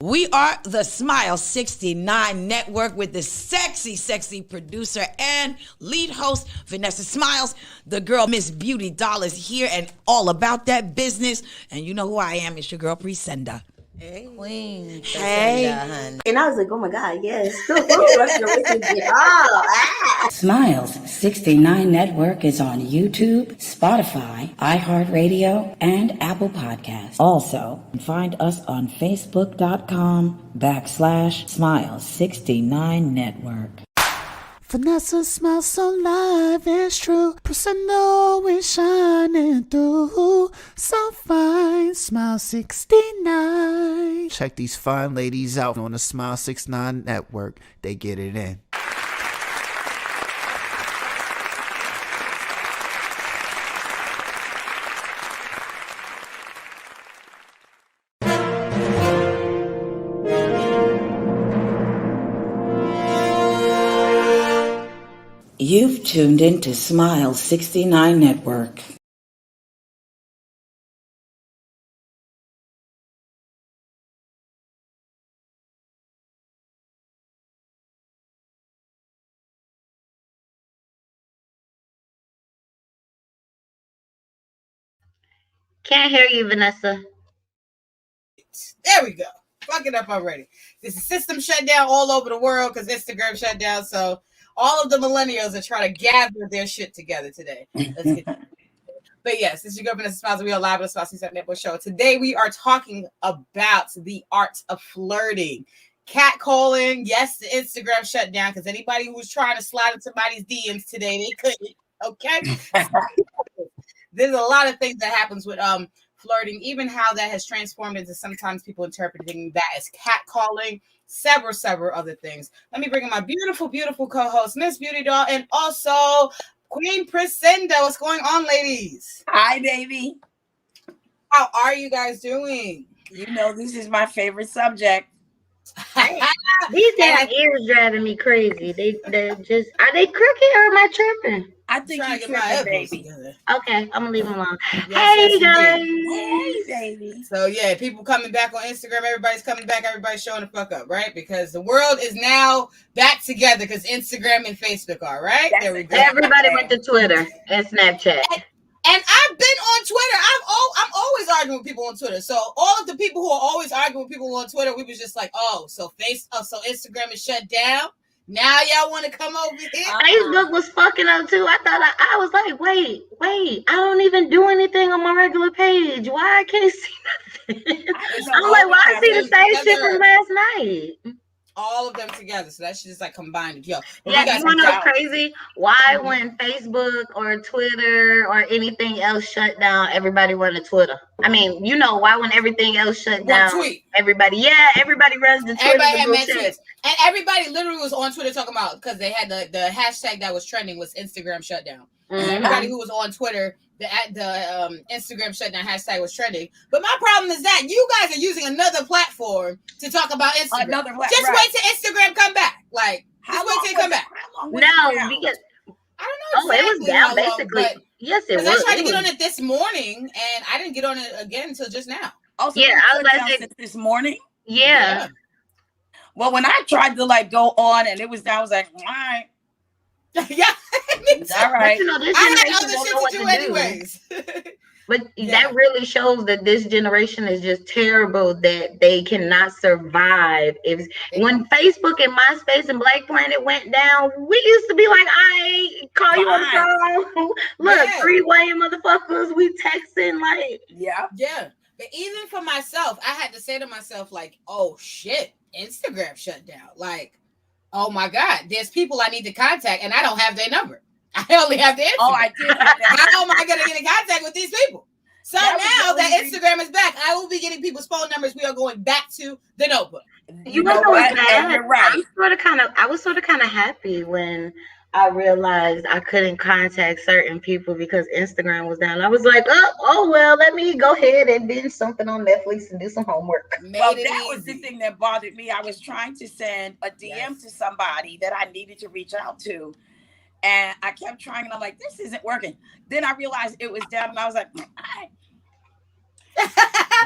We are the Smile 69 Network with the sexy producer and lead host, Vanessa Smilez. The girl, Mz.Beautidoll, is here and all about that business. And you know who I am. It's your girl, Presenda. Hey. Queen. Hey. And I was like, oh my God, yes. Smilez 69 Network is on YouTube, Spotify, iHeartRadio, and Apple Podcasts. Also, find us on Facebook.com/Smilez 69 Network. Vanessa smiles so live, it's true. Presenda is shining through. So fine, Smile 69. Check these fine ladies out on the Smile 69 Network. They get it in. You've tuned into Smilez 69 Network. Can't hear you, Vanessa. There we go. Fuck it up already. This system shut down all over the world because Instagram shut down. So all of the millennials are trying to gather their shit together today. Let's get But yes, this is your girl Vanessa Smilez. We are live on the Smile 67 Network show. Today we are talking about the art of flirting. Catcalling. Yes, the Instagram shut down because anybody who was trying to slide in somebody's DMs today, they couldn't. Okay. There's a lot of things that happens with flirting, even how that has transformed into sometimes people interpreting that as catcalling, several other things. Let me bring in my beautiful co-host, Mz.Beautidoll, and also Queen Presenda. What's going on, ladies? Hi, baby. How are you guys doing? You know, this is my favorite subject. These damn ears driving me crazy. They're just, are they crooked or am I tripping? I think Trying you're to get my tripping, elbows baby. together. Okay, I'm gonna leave them alone. Yes, Hey guys. Hey, baby. So yeah, people coming back on Instagram. Everybody's coming back. Everybody's showing the fuck up, right? Because the world is now back together because Instagram and Facebook are, right? That's there we go. Everybody went to Twitter and Snapchat. And I've been on Twitter. I'm always arguing with people on Twitter. So all of the people who are always arguing with people on Twitter, we was just like, so Instagram is shut down. Now y'all want to come over here? Facebook was fucking up too. I thought I was like, wait, I don't even do anything on my regular page. Why I can't see nothing? I'm like, why I see the same shit from last night? All of them together, so that shit is like combined. Yo, yeah, you want to know crazy? Why when Facebook or Twitter or anything else shut down, everybody went to Twitter? I mean, you know why when everything else shut down, everybody runs to Twitter. Everybody had mad tweets, and everybody literally was on Twitter talking about because they had the hashtag that was trending was Instagram shutdown. Mm-hmm. Everybody who was on Twitter, the Instagram shutdown hashtag was trending. But my problem is that you guys are using another platform to talk about Instagram. Just wait till Instagram come back. Like, just wait till it come back. No, because I don't know. Exactly it was down basically. Yes, it was. I tried to get on it this morning, and I didn't get on it again until just now. Also, yeah, I was like this morning. Yeah. Well, when I tried to like go on and it was down, I was like, all right. Yeah. All right. But, you know, this I had generation other don't know what shit to do anyways. But that really shows that this generation is just terrible, that they cannot survive. When Facebook and MySpace and Black Planet went down, we used to be like, I call you on the phone. Look, three-way motherfuckers, we texting like. Yeah. But even for myself, I had to say to myself, like, oh shit, Instagram shut down. Like, oh my God, there's people I need to contact and I don't have their number. I only have the Instagram. Oh, I did. How am I going to get in contact with these people? So now that Instagram is back, I will be getting people's phone numbers. We are going back to the notebook. You know what's bad? You're right. I was sort of kind of happy when I realized I couldn't contact certain people because Instagram was down. I was like, oh well, let me go ahead and binge something on Netflix and do some homework. Well, that was the thing that bothered me. I was trying to send a DM to somebody that I needed to reach out to. And I kept trying, and I'm like, this isn't working. Then I realized it was down, and I was like, all right.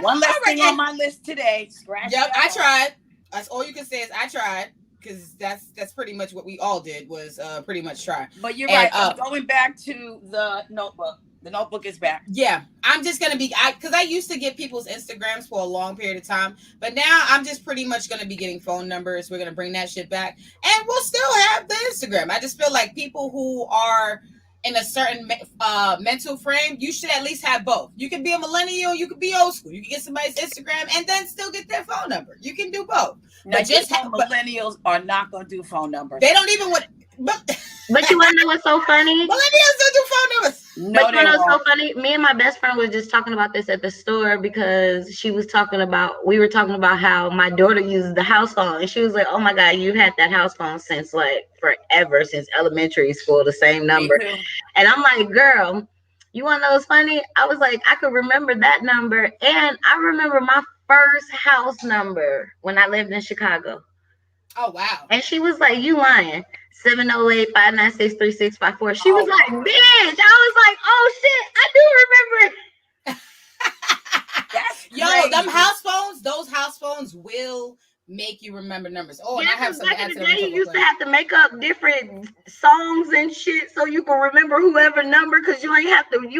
One less thing on my list today. Scratch. Yep, I tried. That's all you can say is I tried, because that's pretty much what we all did was pretty much try. But you're right. Going back to the notebook. The notebook is back. Yeah, I'm just gonna be because I used to get people's Instagrams for a long period of time, but now I'm just pretty much gonna be getting phone numbers. We're gonna bring that shit back, and we'll still have the Instagram. I just feel like people who are in a certain mental frame, you should at least have both. You can be a millennial, you can be old school. You can get somebody's Instagram and then still get their phone number. You can do both. Now, but just millennials are not gonna do phone numbers. They don't even want. But you want to know what's so funny? Millennials don't do phone numbers. No, but you know what's so funny? Me and my best friend was just talking about this at the store because we were talking about how my daughter uses the house phone, and she was like, "Oh my God, you've had that house phone since like forever, since elementary school, the same number." And I'm like, "Girl, you want to know what's funny?" I was like, I could remember that number, and I remember my first house number when I lived in Chicago. Oh wow! And she was like, "You lying." 708-596-3654. She was like, "Bitch." I was like, "Oh shit, I do remember." That's crazy. Those house phones will make you remember numbers. Oh, and I have some. Back in the day, you used to have to make up different songs and shit so you can remember whoever number, because you ain't have nothing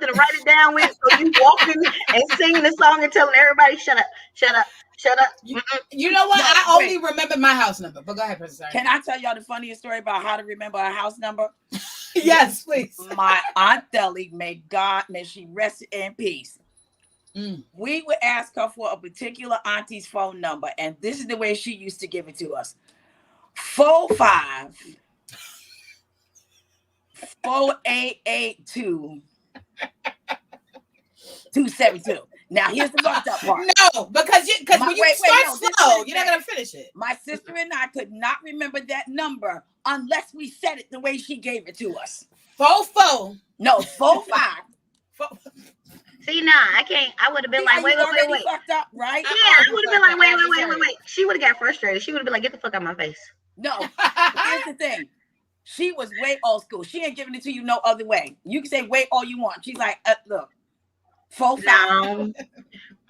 to write it down with. So you walking and singing the song and telling everybody, "Shut up, shut up." Shut up. You know what? I only remember my house number. But go ahead, Princess. Can I tell y'all the funniest story about how to remember a house number? Yes, please. My Aunt Deli, may she rest in peace. We would ask her for a particular auntie's phone number, and this is the way she used to give it to us: 45 4882 272. Now here's the fucked up part. No, because when you start slow, you're not gonna finish it. My sister and I could not remember that number unless we said it the way she gave it to us. 44. No, 45. See, nah, I can't. I would have been like, wait. Fucked up, right? Yeah, I would have been like, wait. She would have got frustrated. She would have been like, "Get the fuck out of my face." No, here's the thing. She was way old school. She ain't giving it to you no other way. You can say wait all you want. She's like, look. 45. No.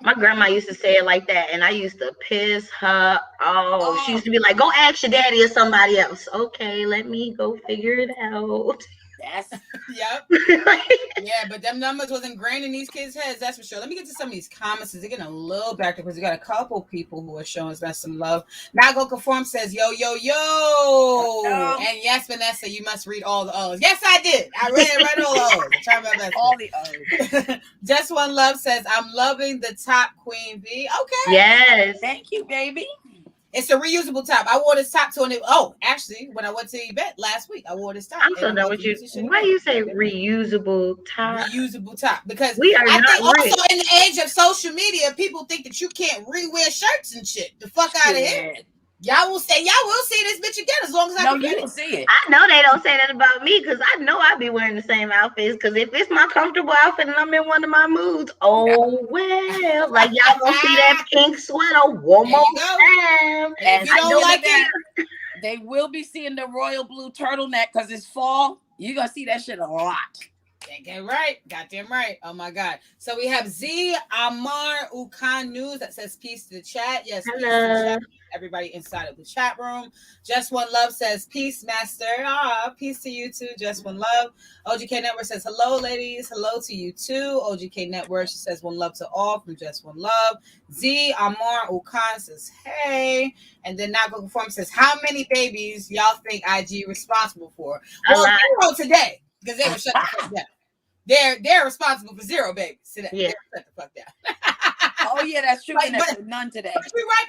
My grandma used to say it like that, and I used to piss her off. She used to be like, "Go ask your daddy or somebody else." Okay, let me go figure it out. Yep. Yeah, but them numbers was ingrained in these kids' heads, that's for sure. Let me get to some of these comments. They're getting a little back because we got a couple people who are showing us some love. Not Go Conform says, "Yo, yo, yo." And yes, Vanessa, you must read all the O's. Yes, I did. I read all the O's. I tried my best. All the O's. Just One Love says, "I'm loving the top, Queen V." Okay. Yes. Thank you, baby. It's a reusable top. I wore this top to an actually, when I went to the event last week, I wore this top. I'm so done with you. Why do you say reusable top? Reusable top, because we are I not think rich. Also in the age of social media, people think that you can't rewear shirts and shit. The fuck out of here. Y'all will see this bitch again as long as I can you will see it. I know they don't say that about me because I know I be wearing the same outfits. Because if it's my comfortable outfit and I'm in one of my moods, well, like y'all gonna see that pink sweater one more time. And if you don't like it, they will be seeing the royal blue turtleneck because it's fall. You're gonna see that shit a lot. Goddamn right. Goddamn right. Oh my God. So we have Z Amar Ukan News that says peace to the chat. Yes, peace to the chat. Everybody inside of the chat room. Just One Love says peace, master. Peace to you too. Just One Love. OGK Network says hello, ladies. Hello to you too. OGK Network, she says one love to all from Just One Love. Z Amar Ukan says hey. And then Not Go Conform says, how many babies y'all think IG responsible for? Well, zero today. Because they were shut the fuck down. They're responsible for 0 babies today. Yeah. Shut the fuck down. Oh yeah, that's true. And that's none today. But you're right,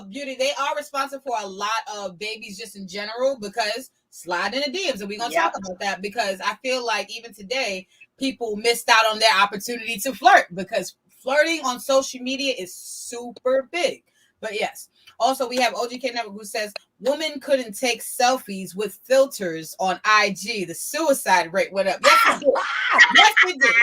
Beauty. They are responsible for a lot of babies just in general, because slide in the DMs, and we're gonna talk about that, because I feel like even today people missed out on their opportunity to flirt, because flirting on social media is super big. But yes. Also, we have OGK Network who says women couldn't take selfies with filters on IG. The suicide rate went up. Yes, it did. Yes, it did.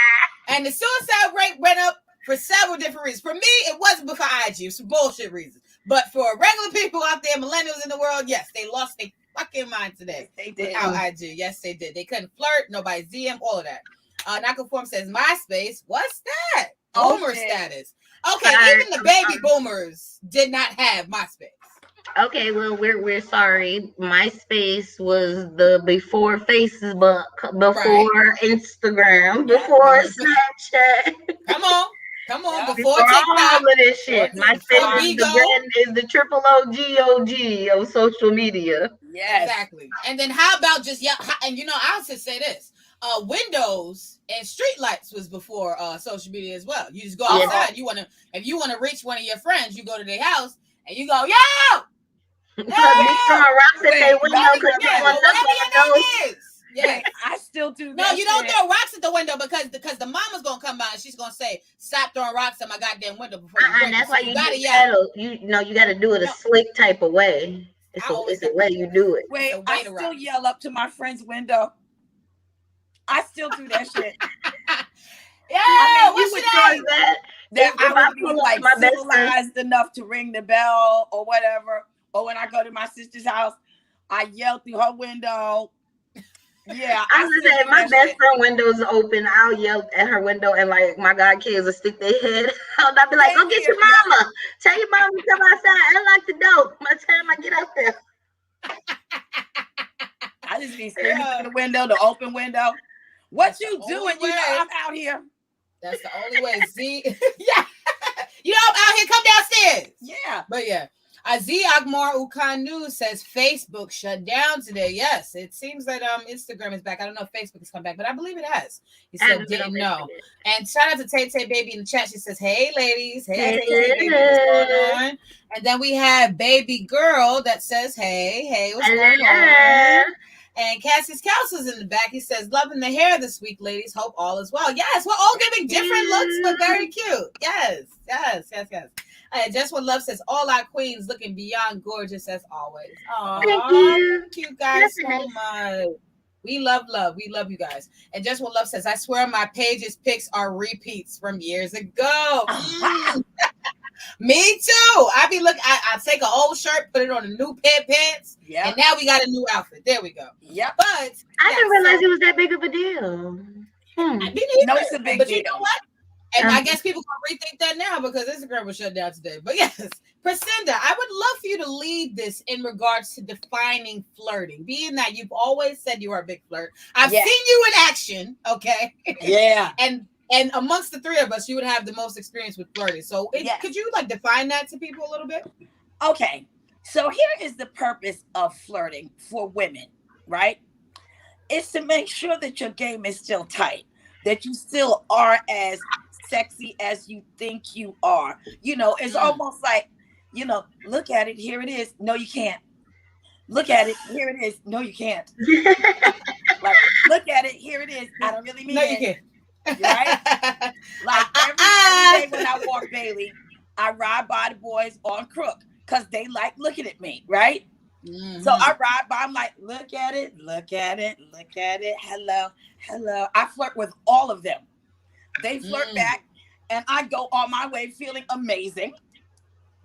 And the suicide rate went up for several different reasons. For me, it wasn't because of IG. It was for bullshit reasons. But for regular people out there, millennials in the world, yes, they lost their fucking mind today. They did. Without IG. Yes, they did. They couldn't flirt. Nobody's DM. All of that. Not Conform says MySpace. What's that? boomer shit. status. Okay, Sorry. even the baby boomers did not have MySpace. Okay, well, we're sorry. MySpace was the before Facebook, before Instagram, before Snapchat. Come on, before Before TikTok, all of this shit. before MySpace is the Bigo. brand, is the triple OG of social media. Yes. Exactly. And then how about just and I'll just say this. Windows and streetlights was before social media as well. You just go outside. If you wanna reach one of your friends, you go to their house and you go, yo! Be throwing rocks at their window because they want whatever your name is. Yeah, I still do that. No, you don't throw rocks at the window because the mama's gonna come by and she's gonna say, "Stop throwing rocks at my goddamn window before you break." That's why you gotta yell. You got to do it a slick type of way. It's a way you do it. Wait, I still yell up to my friend's window. I still do that shit. Yeah, I mean, what's that? That If I I would be pull up like my best civilized enough to ring the bell or whatever. Or when I go to my sister's house, I yell through her window. Yeah, I was gonna say, if my best friend window is open, I'll yell at her window and like my god kids will stick their head out. I'll be like, go get your mama. Tell your mama to come outside. Unlock the door. By the time I get up there. I just be screaming through the window, the open window. What you doing? You know I'm out here. That's the only way. Z, yeah. You know I'm out here. Come downstairs. Yeah. But yeah. Z Agmar Ukanu says Facebook shut down today. Yes, it seems that Instagram is back. I don't know if Facebook has come back, but I believe it has. He said didn't know. And shout out to Tay Tay Baby in the chat. She says, "Hey ladies, hey Tay Tay Baby, what's going on?" And then we have Baby Girl that says, "Hey, what's going on?" And Cassie's Counsel's in the back. He says, "Loving the hair this week, ladies. Hope all is well." Yes, we're all giving different looks, but very cute. Yes. Just What Love says, "All our queens looking beyond gorgeous as always." Aww, thank you guys so much. We love. We love you guys. And Just What Love says, "I swear my page's pics are repeats from years ago." Me too. I be looking. I take an old shirt, put it on a new pair of pants, and now we got a new outfit. There we go. Yeah. But I didn't realize it was that big of a deal. No, it's a big deal. You know what? And I guess people gonna rethink that now because Instagram was shut down today. But yes, Priscinda, I would love for you to lead this in regards to defining flirting. Being that you've always said you are a big flirt, I've seen you in action. Okay. Yeah. And amongst the three of us, you would have the most experience with flirting. So could you define that to people a little bit? Okay. So here is the purpose of flirting for women, right? It's to make sure that your game is still tight, that you still are as sexy as you think you are. It's almost like, look at it, here it is. No, you can't. Look at it, here it is. No, you can't. Like, look at it, here it is. I don't really mean it. No, you can't. Right? Like every day when I walk Bailey, I ride by the boys on Crook because they like looking at me, right? Mm-hmm. So I ride by, I'm like, look at it, hello. I flirt with all of them. They flirt back, and I go on my way feeling amazing.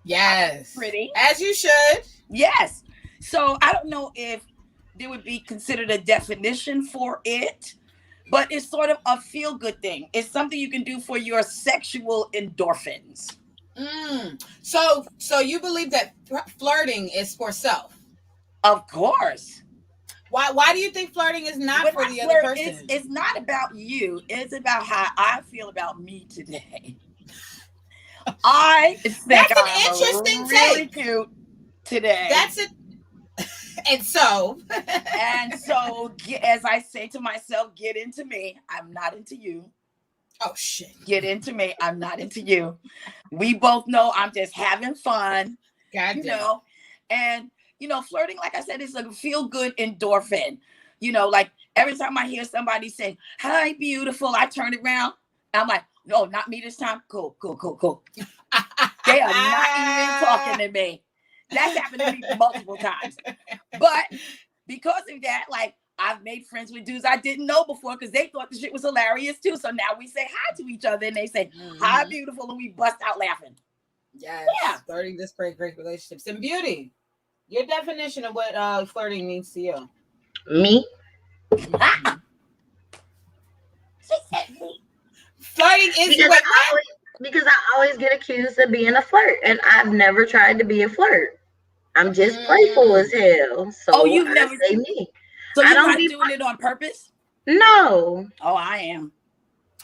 Yes. Pretty. As you should. Yes. So I don't know if there would be considered a definition for it, but it's sort of a feel-good thing. It's something you can do for your sexual endorphins. So you believe that flirting is for self? Of course. Why do you think flirting is not for the other person? It's not about you. It's about how I feel about me today. I think That's an interesting really take. Cute today. That's it. And so, as I say to myself, get into me. I'm not into you. Oh shit. Get into me. I'm not into you. We both know I'm just having fun. And flirting, like I said, is a feel-good endorphin. Like every time I hear somebody say, "Hi, beautiful," I turn around. I'm like, no, not me this time. Cool. They are not even talking to me. That's happened to me multiple times. But because of that, like, I've made friends with dudes I didn't know before because they thought the shit was hilarious too. So now we say hi to each other and they say, "Hi, beautiful," and we bust out laughing. Yes. Yeah. Flirting, this great relationships. And Beauty, your definition of what flirting means to you? Me? She said me. Flirting is because I always get accused of being a flirt, and I've never tried to be a flirt. I'm just playful as hell. So you've never say me. So I you're don't not be doing it on purpose? No. Oh, I am.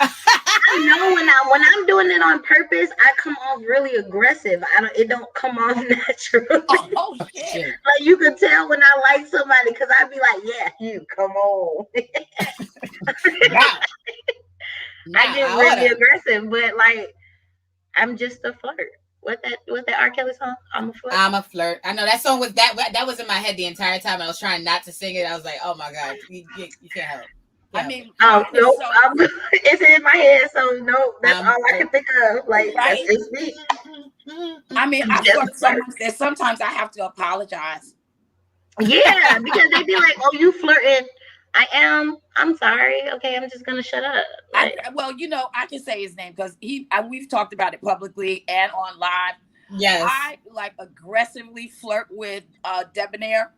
I know when I'm doing it on purpose, I come off really aggressive. It don't come off natural. Oh shit! Like you can tell when I like somebody because I'd be like, "Yeah, you come on." Wow. I get really aggressive, but like I'm just a flirt. What that R. Kelly song? I'm a flirt. I'm a flirt. I know that song was that was in my head the entire time. I was trying not to sing it. I was like, oh my god, you can't help. I mean, no, it's in my head, so no, that's all I can think of. Like that's just me. I mean, I flirt so much that sometimes I have to apologize. Yeah, because they be like, "Oh, you flirting." I am. I'm sorry. Okay, I'm just gonna shut up. Well, I can say his name because we've talked about it publicly and on live. Yes, I like aggressively flirt with Debonair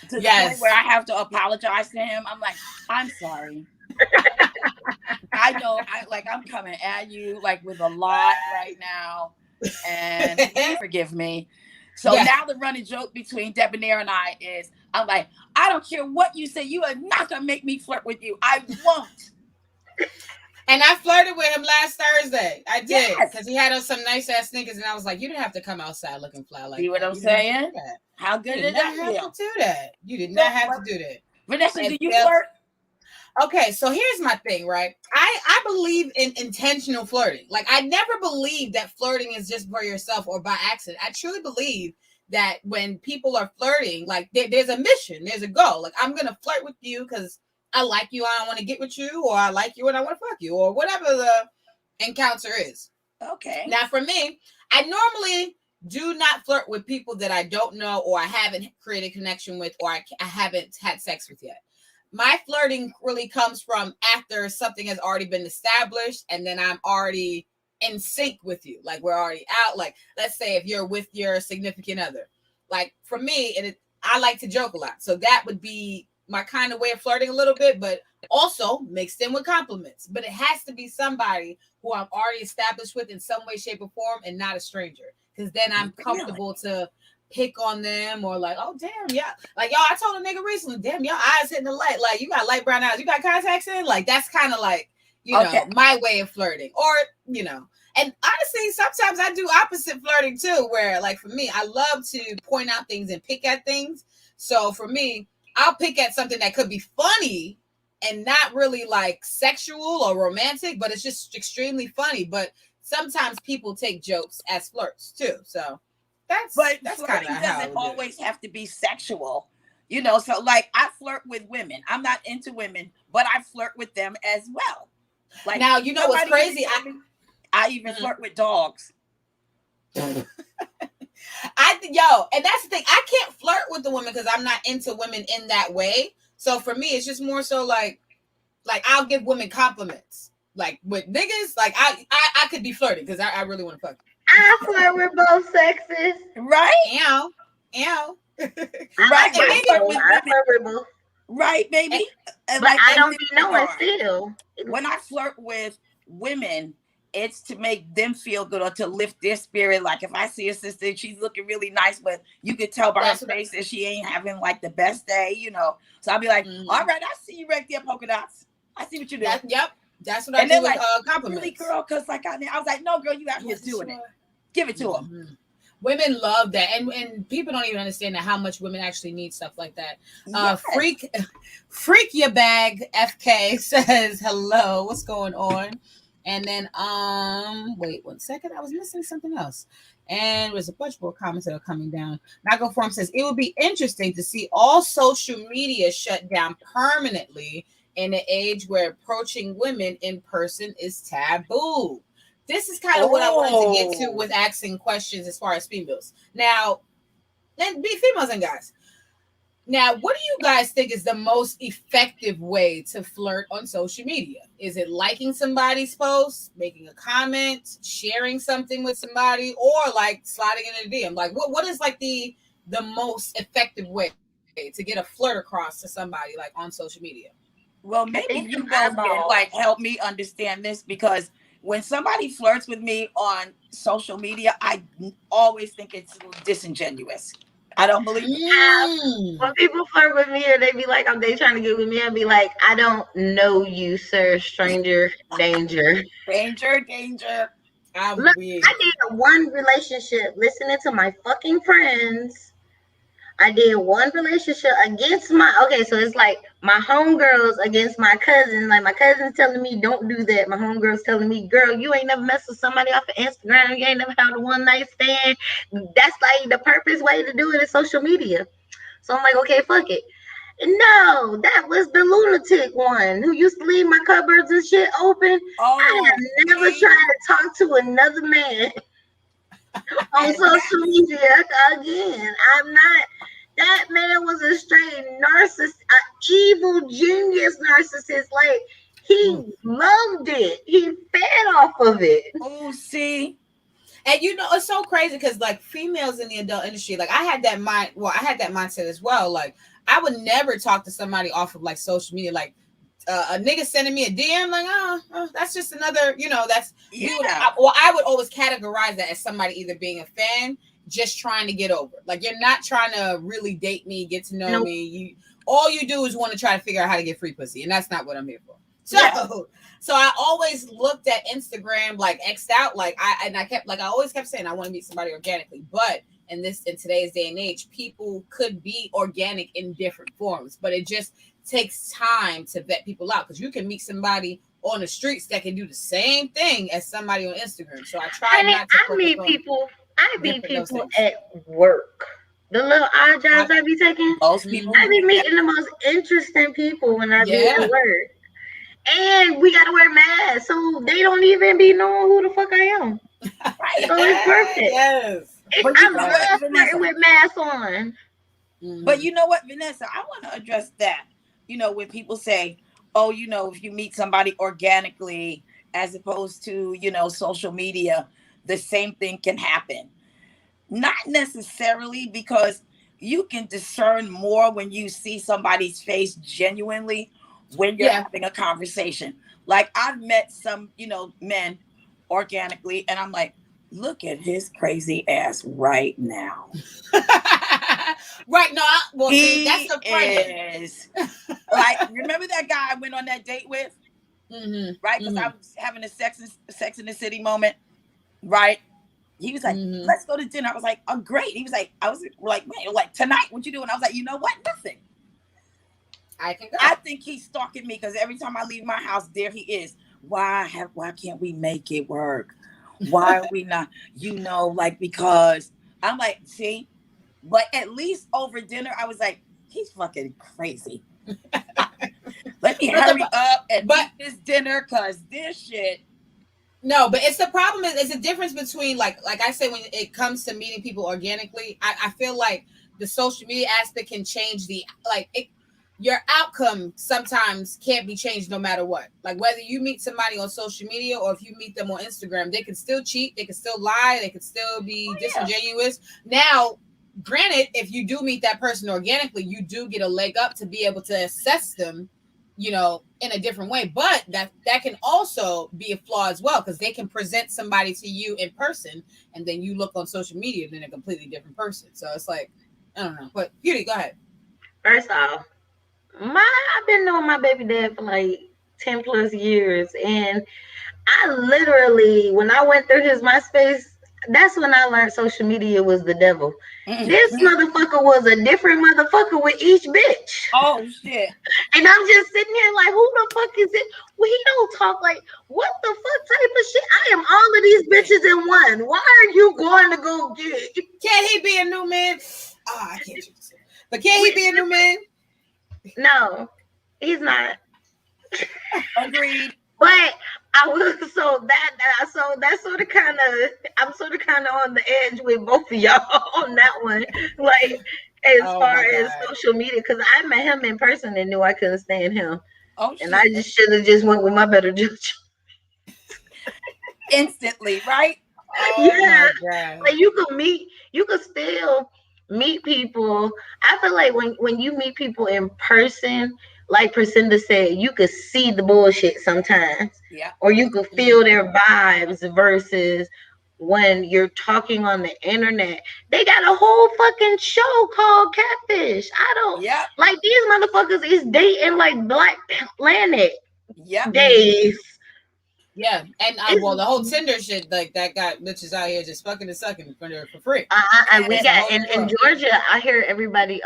to the point where I have to apologize to him. I'm like, I'm sorry. I know. I'm coming at you like with a lot right now, and forgive me. So now the running joke between Debonair and I is, I'm like, I don't care what you say, you are not gonna make me flirt with you. I won't. And I flirted with him last Thursday. I did, because he had on some nice ass sneakers, and I was like, you didn't have to come outside looking fly like that. See what I'm saying? How good did that feel? You did not have to do that. You did not have to do that. Vanessa, do you flirt? Okay, so here's my thing, right? I believe in intentional flirting. Like, I never believe that flirting is just for yourself or by accident. I truly believe that when people are flirting, like, there's a mission, there's a goal. Like, I'm going to flirt with you because I like you, I want to get with you, or I like you and I want to fuck you, or whatever the encounter is. Okay. Now, for me, I normally do not flirt with people that I don't know or I haven't created a connection with or I haven't had sex with yet. My flirting really comes from after something has already been established and then I'm already in sync with you. Like we're already out. Like, let's say if you're with your significant other. Like for me, I like to joke a lot. So that would be my kind of way of flirting a little bit, but also mixed in with compliments. But it has to be somebody who I'm already established with in some way, shape, or form and not a stranger. Because then I'm comfortable to pick on them or like, oh damn, yeah, like y'all, I told a nigga recently, damn, your eyes hitting the light, like you got light brown eyes, you got contacts in, like that's kind of like, you know, my way of flirting. Or, you know, and honestly, sometimes I do opposite flirting too, where like for me, I love to point out things and pick at things. So for me, I'll pick at something that could be funny and not really like sexual or romantic, but it's just extremely funny. But sometimes people take jokes as flirts too. So that's flirting doesn't always have to be sexual, you know. So like I flirt with women. I'm not into women, but I flirt with them as well. Like now, you know what's crazy? I even flirt with dogs. And that's the thing. I can't flirt with the women because I'm not into women in that way. So for me, it's just more so like I'll give women compliments. Like with niggas, like I could be flirting because I really want to fuck you. I flirt with both sexes. Right? Ew. Right, right, baby. But like, I don't be knowing still. When I flirt with women, it's to make them feel good or to lift their spirit. Like if I see a sister, she's looking really nice, but you could tell by her face that she ain't having like the best day, you know. So I'll be like, all right, I see you right there, polka dots. I see what you're doing. Yep. That's what I do with compliments. Really, girl, because like I was like, no, girl, you out here doing it. Give it to them. Women love that, and people don't even understand that how much women actually need stuff like that. Freak your bag. FK says hello. What's going on? And then wait 1 second. I was missing something else. And there's a bunch more comments that are coming down. Nago Forum says it would be interesting to see all social media shut down permanently in an age where approaching women in person is taboo. This is kind of what I wanted to get to with asking questions as far as females. Now, and be females and guys. Now, what do you guys think is the most effective way to flirt on social media? Is it liking somebody's post, making a comment, sharing something with somebody, or like sliding in a DM? Like, what is like the most effective way to get a flirt across to somebody like on social media? Well, maybe you both can like help me understand this because when somebody flirts with me on social media, I always think it's disingenuous. I don't believe it. When people flirt with me or they be like, they trying to get with me, I'd be like, I don't know you, sir. Stranger danger. Danger. Look, I did one relationship listening to my fucking friends. I did one relationship against so it's like my homegirls against my cousins. Like my cousin's telling me, don't do that. My homegirl's telling me, girl, you ain't never messed with somebody off of Instagram. You ain't never had a one night stand. That's like the purpose way to do it is social media. So I'm like, okay, fuck it. No, that was the lunatic one who used to leave my cupboards and shit open. I have never tried to talk to another man on social media again. I'm not. That man was a straight narcissist, an evil genius narcissist. Like he loved it. He fed off of it. Oh, see. And it's so crazy because like females in the adult industry, like I had that mindset as well. Like I would never talk to somebody off of like social media, like a nigga sending me a DM, like, oh that's just another, that's I would always categorize that as somebody either being a fan, just trying to get over. Like you're not trying to really date me, get to know me. All you do is want to try to figure out how to get free pussy, and that's not what I'm here for. So I always looked at Instagram like X'd out, like I always kept saying I want to meet somebody organically, but in today's day and age, people could be organic in different forms, but it just takes time to vet people out because you can meet somebody on the streets that can do the same thing as somebody on Instagram. So I try not to. I meet people at work. The little odd jobs I be taking. Most people. I be meeting the most interesting people when I be at work. And we gotta wear masks, so they don't even be knowing who the fuck I am. Right. So it's perfect. Yes. I love flirting with masks on. But you know what, Vanessa? I want to address that. When people say, oh, if you meet somebody organically as opposed to, social media, the same thing can happen. Not necessarily, because you can discern more when you see somebody's face genuinely when you're having a conversation. Like I've met some, men organically, and I'm like, look at his crazy ass right now. Right. No, that's the friend. Like, remember that guy I went on that date with? Mm-hmm. Right? Because I was having a Sex in the City moment. Right? He was like, let's go to dinner. I was like, oh, great. He was like, man, like tonight, what you doing? I was like, you know what? Nothing. I think he's stalking me because every time I leave my house, there he is. Why can't we make it work? Why are we not? Because I'm like, see, but at least over dinner, I was like, he's fucking crazy. Let me hurry up and eat this dinner because this shit. No, but it's the problem is it's a difference between like I say when it comes to meeting people organically. I feel like the social media aspect can change your outcome sometimes can't be changed no matter what. Like whether you meet somebody on social media or if you meet them on Instagram, they can still cheat, they can still lie, they can still be disingenuous. Now, granted, if you do meet that person organically, you do get a leg up to be able to assess them, in a different way. But that can also be a flaw as well, because they can present somebody to you in person and then you look on social media and they're a completely different person. So it's like, I don't know. But Beauty, go ahead. First off, I've been knowing my baby dad for like 10 plus years, and I literally, when I went through his MySpace, that's when I learned social media was the devil. This motherfucker was a different motherfucker with each bitch. Oh shit! And I'm just sitting here like, who the fuck is it? Well, he don't talk like, what the fuck type of shit? I am all of these bitches in one. Why are you going to go get? Can't he be a new man? Oh, I can't. But can he be a new man? No, he's not. Agreed. But I was that's sort of kind of, I'm sort of kind of on the edge with both of y'all on that one. Like as far as social media, because I met him in person and knew I couldn't stand him. Oh, and I just should have just went with my better judgment. Instantly, right? Oh, yeah. Like you could still meet people. I feel like when you meet people in person, like Priscinda said, you could see the bullshit sometimes. Yeah. Or you could feel their vibes versus when you're talking on the internet. They got a whole fucking show called Catfish. I don't like these motherfuckers is dating like Black Planet days. Yeah, and well, the whole Tinder shit, like that got bitches out here just fucking and sucking for free. And we got in Georgia. I hear everybody.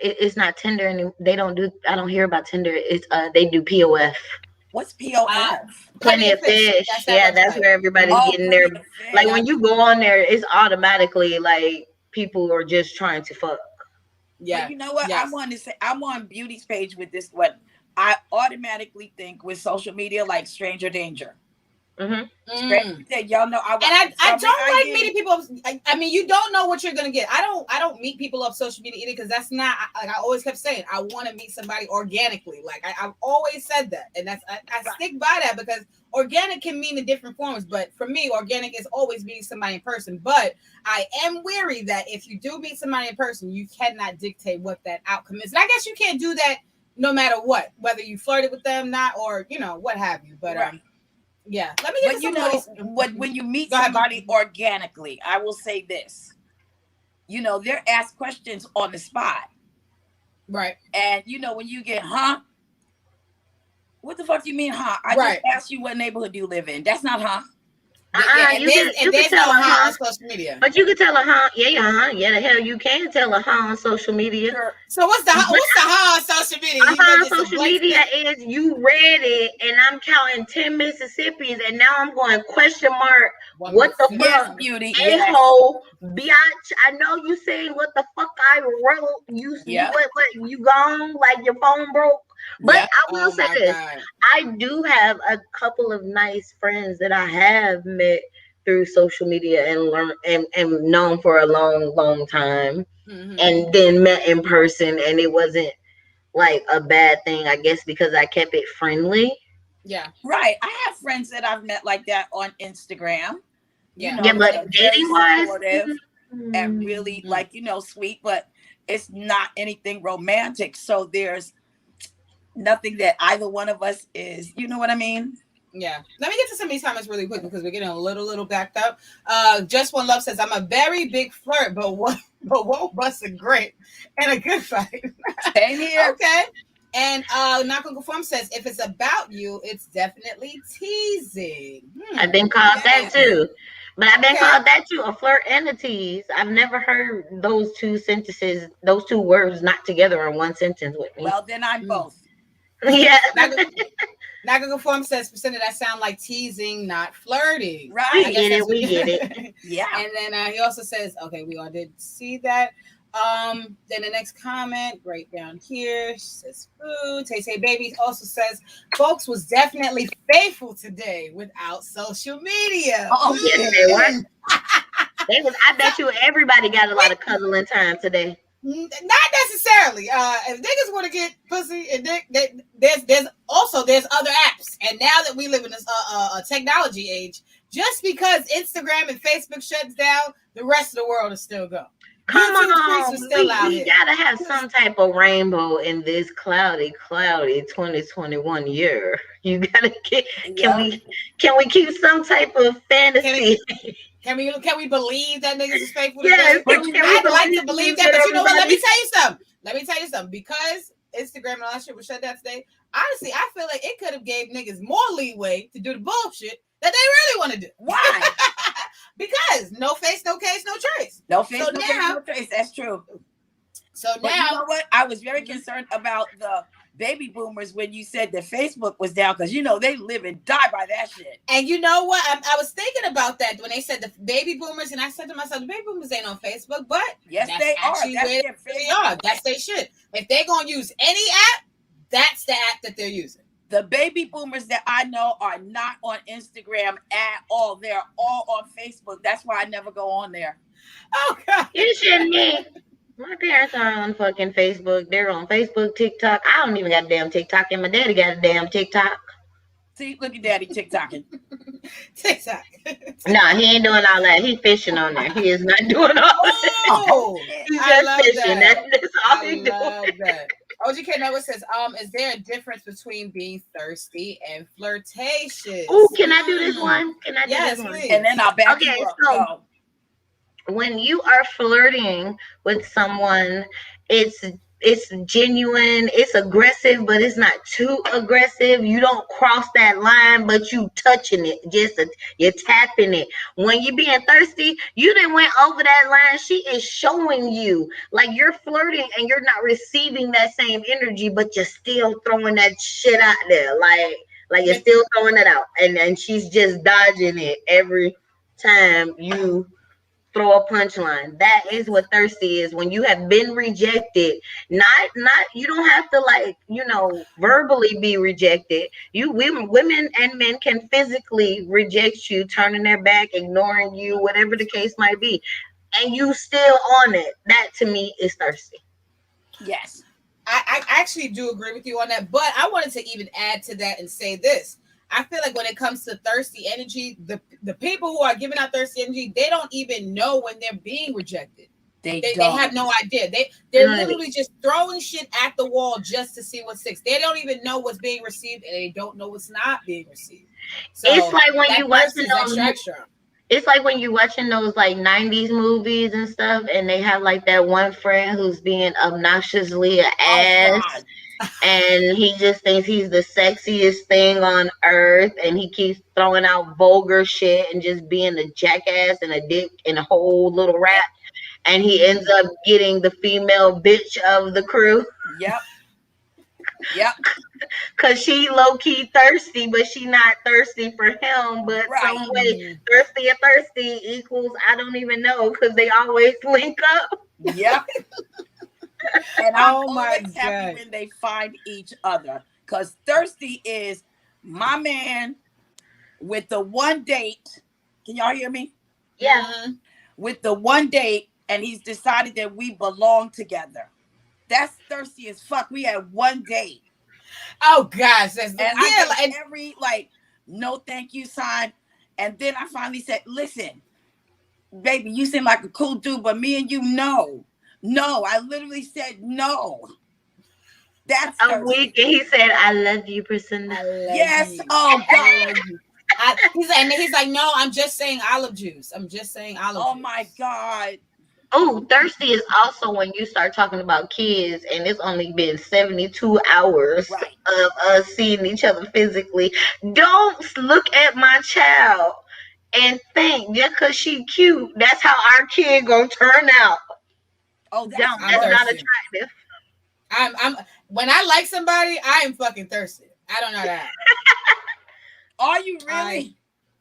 It's not Tinder anymore. They don't do. I don't hear about Tinder. It's they do POF. What's POF? Plenty of Fish. That's where everybody's getting their. Like when you go on there, it's automatically like people are just trying to fuck. Yeah, but you know what? I want to say I'm on Beauty's page with this. What I automatically think with social media, like stranger danger. Y'all know, I don't like meeting people. I mean, you don't know what you're gonna get. I don't meet people off social media either because that's not like I always kept saying. I want to meet somebody organically. Like I've always said that, and that's I stick by that because organic can mean in different forms. But for me, organic is always meeting somebody in person. But I am wary that if you do meet somebody in person, you cannot dictate what that outcome is. And I guess you can't do that no matter what, whether you flirted with them, not or what have you. But yeah, let me get when you meet somebody organically, I will say this. They're asked questions on the spot. Right. And when you get, what the fuck do you mean, I just asked you what neighborhood do you live in. That's not, You can tell a on social media. But you can tell a yeah, the hell you can tell a on social media. Sure. So what's the on social media? On social media is you read it and I'm counting 10 Mississippis and now I'm going question mark. What the fuck? Beauty. A-hole, biatch. I know you saying what the fuck I wrote. You what you gone like your phone broke. But I will say this. God. I do have a couple of nice friends that I have met through social media and learned and known for a long time. And then met in person, and it wasn't like a bad thing, I guess, because I kept it friendly. Yeah. Right. I have friends that I've met like that on Instagram. But dating wise and really like, sweet, but it's not anything romantic. So there's nothing that either one of us is, you know what I mean? Yeah. Let me get to some of these comments really quick because we're getting a little backed up. Just One Love says, I'm a very big flirt, but won't bust a grape and a good fight. Same here. Okay. And Not Gonna Conform says, if it's about you, it's definitely teasing. I've been called that too. But I've been called that too, a flirt and a tease. I've never heard those two sentences, those two words not together in one sentence with me. Well, then I'm both. Yeah. Not Gonna Conform says, percentage that sound like teasing, not flirting. Right. We get it. Yeah. And then he also says, okay, we all did see that. Then the next comment right down here says food. Tay Baby also says folks was definitely faithful today without social media. Oh, yes, they were. I bet you everybody got a lot of cuddling time today. Not necessarily. If niggas want to get pussy and dick, there's other apps. And now that we live in this technology age, just because Instagram and Facebook shuts down, the rest of the world is still going. Come on, we gotta have some type of rainbow in this cloudy 2021 year. You gotta get. Can we keep some type of fantasy? Can we believe that niggas is faithful? Yes, I'd like to believe that, but you know what? Let me tell you something. Because Instagram and all that shit was shut down today. Honestly, I feel like it could have gave niggas more leeway to do the bullshit that they really want to do. Why? Because no face, no case, no trace. No face, no trace. That's true. So but now, you know what? I was very concerned about the baby boomers when you said that Facebook was down because they live and die by that shit. And you know what? I was thinking about that when they said the baby boomers, and I said to myself, the baby boomers ain't on Facebook, but yes, they are. That's their shit. If they're gonna use any app, that's the app that they're using. The baby boomers that I know are not on Instagram at all. They're all on Facebook. That's why I never go on there. Oh, God. You shouldn't be. My parents are on fucking Facebook. They're on Facebook, TikTok. I don't even got a damn TikTok, and my daddy got a damn TikTok. See, look at daddy TikToking. TikTok. No, he ain't doing all that. He fishing on there. He is not doing all that. Oh, He's I just love fishing. that. That's all I he love doing. that. OGK Noah says, is there a difference between being thirsty and flirtatious? Oh, can I do this one? Can I do this one? Please. And then I'll back you Okay, up. so Go. when you are flirting with someone, it's genuine, it's aggressive, but it's not too aggressive. You don't cross that line, but you touching it, you're tapping it. When you're being thirsty, you didn't went over that line. She is showing you like you're flirting and you're not receiving that same energy, but you're still throwing that shit out there, like you're still throwing it out, and she's just dodging it every time you throw a punchline. That is what thirsty is. When you have been rejected, not you don't have to verbally be rejected. Women and men can physically reject you, turning their back, ignoring you, whatever the case might be, and you still on it. That to me is thirsty. Yes. I actually do agree with you on that, but I wanted to even add to that and say this. I feel like when it comes to thirsty energy, the people who are giving out thirsty energy, they don't even know when they're being rejected. They have no idea. They're literally just throwing shit at the wall just to see what sticks. They don't even know what's being received, and they don't know what's not being received. So it's like when you watching those extra. It's like when you're watching those like 90s movies and stuff, and they have like that one friend who's being obnoxiously an ass. And he just thinks he's the sexiest thing on earth, and he keeps throwing out vulgar shit and just being a jackass and a dick and a whole little rat, and he ends up getting the female bitch of the crew. Yep. Cause she low-key thirsty, but she not thirsty for him, but some way thirsty equals I don't even know, because they always link up. Yep. And I'm always happy when they find each other, because thirsty is my man with the one date. Can y'all hear me? Yeah. With the one date, and he's decided that we belong together. That's thirsty as fuck. We had one date. Oh gosh, I gave every no thank you sign, and then I finally said, "Listen, baby, you seem like a cool dude, but me and you, no." I literally said no. That's a week, and he said, "I love you, Priscilla." Yes. You. Oh God. He's like, no, I'm just saying olive juice. I'm just saying olive juice. Oh my God. Oh, thirsty is also when you start talking about kids and it's only been 72 hours of us seeing each other physically. Don't look at my child and think just because she cute, that's how our kid gonna turn out. Oh, that's not attractive. I'm when I like somebody, I am fucking thirsty. I don't know that. Are you really?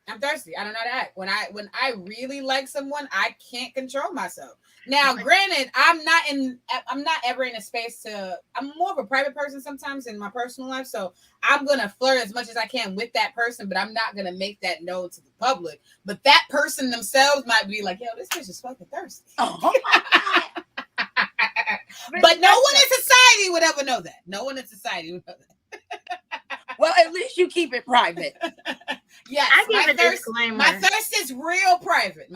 I'm thirsty. I don't know how to act. When I really like someone, I can't control myself. Now, granted, I'm not ever in a space I'm more of a private person sometimes in my personal life. So I'm gonna flirt as much as I can with that person, but I'm not gonna make that known to the public. But that person themselves might be like, yo, this bitch is fucking thirsty. Oh. But no one in society would ever know that. No one in society would know that. Well, at least you keep it private. Yes, I give a disclaimer. My thirst is real private.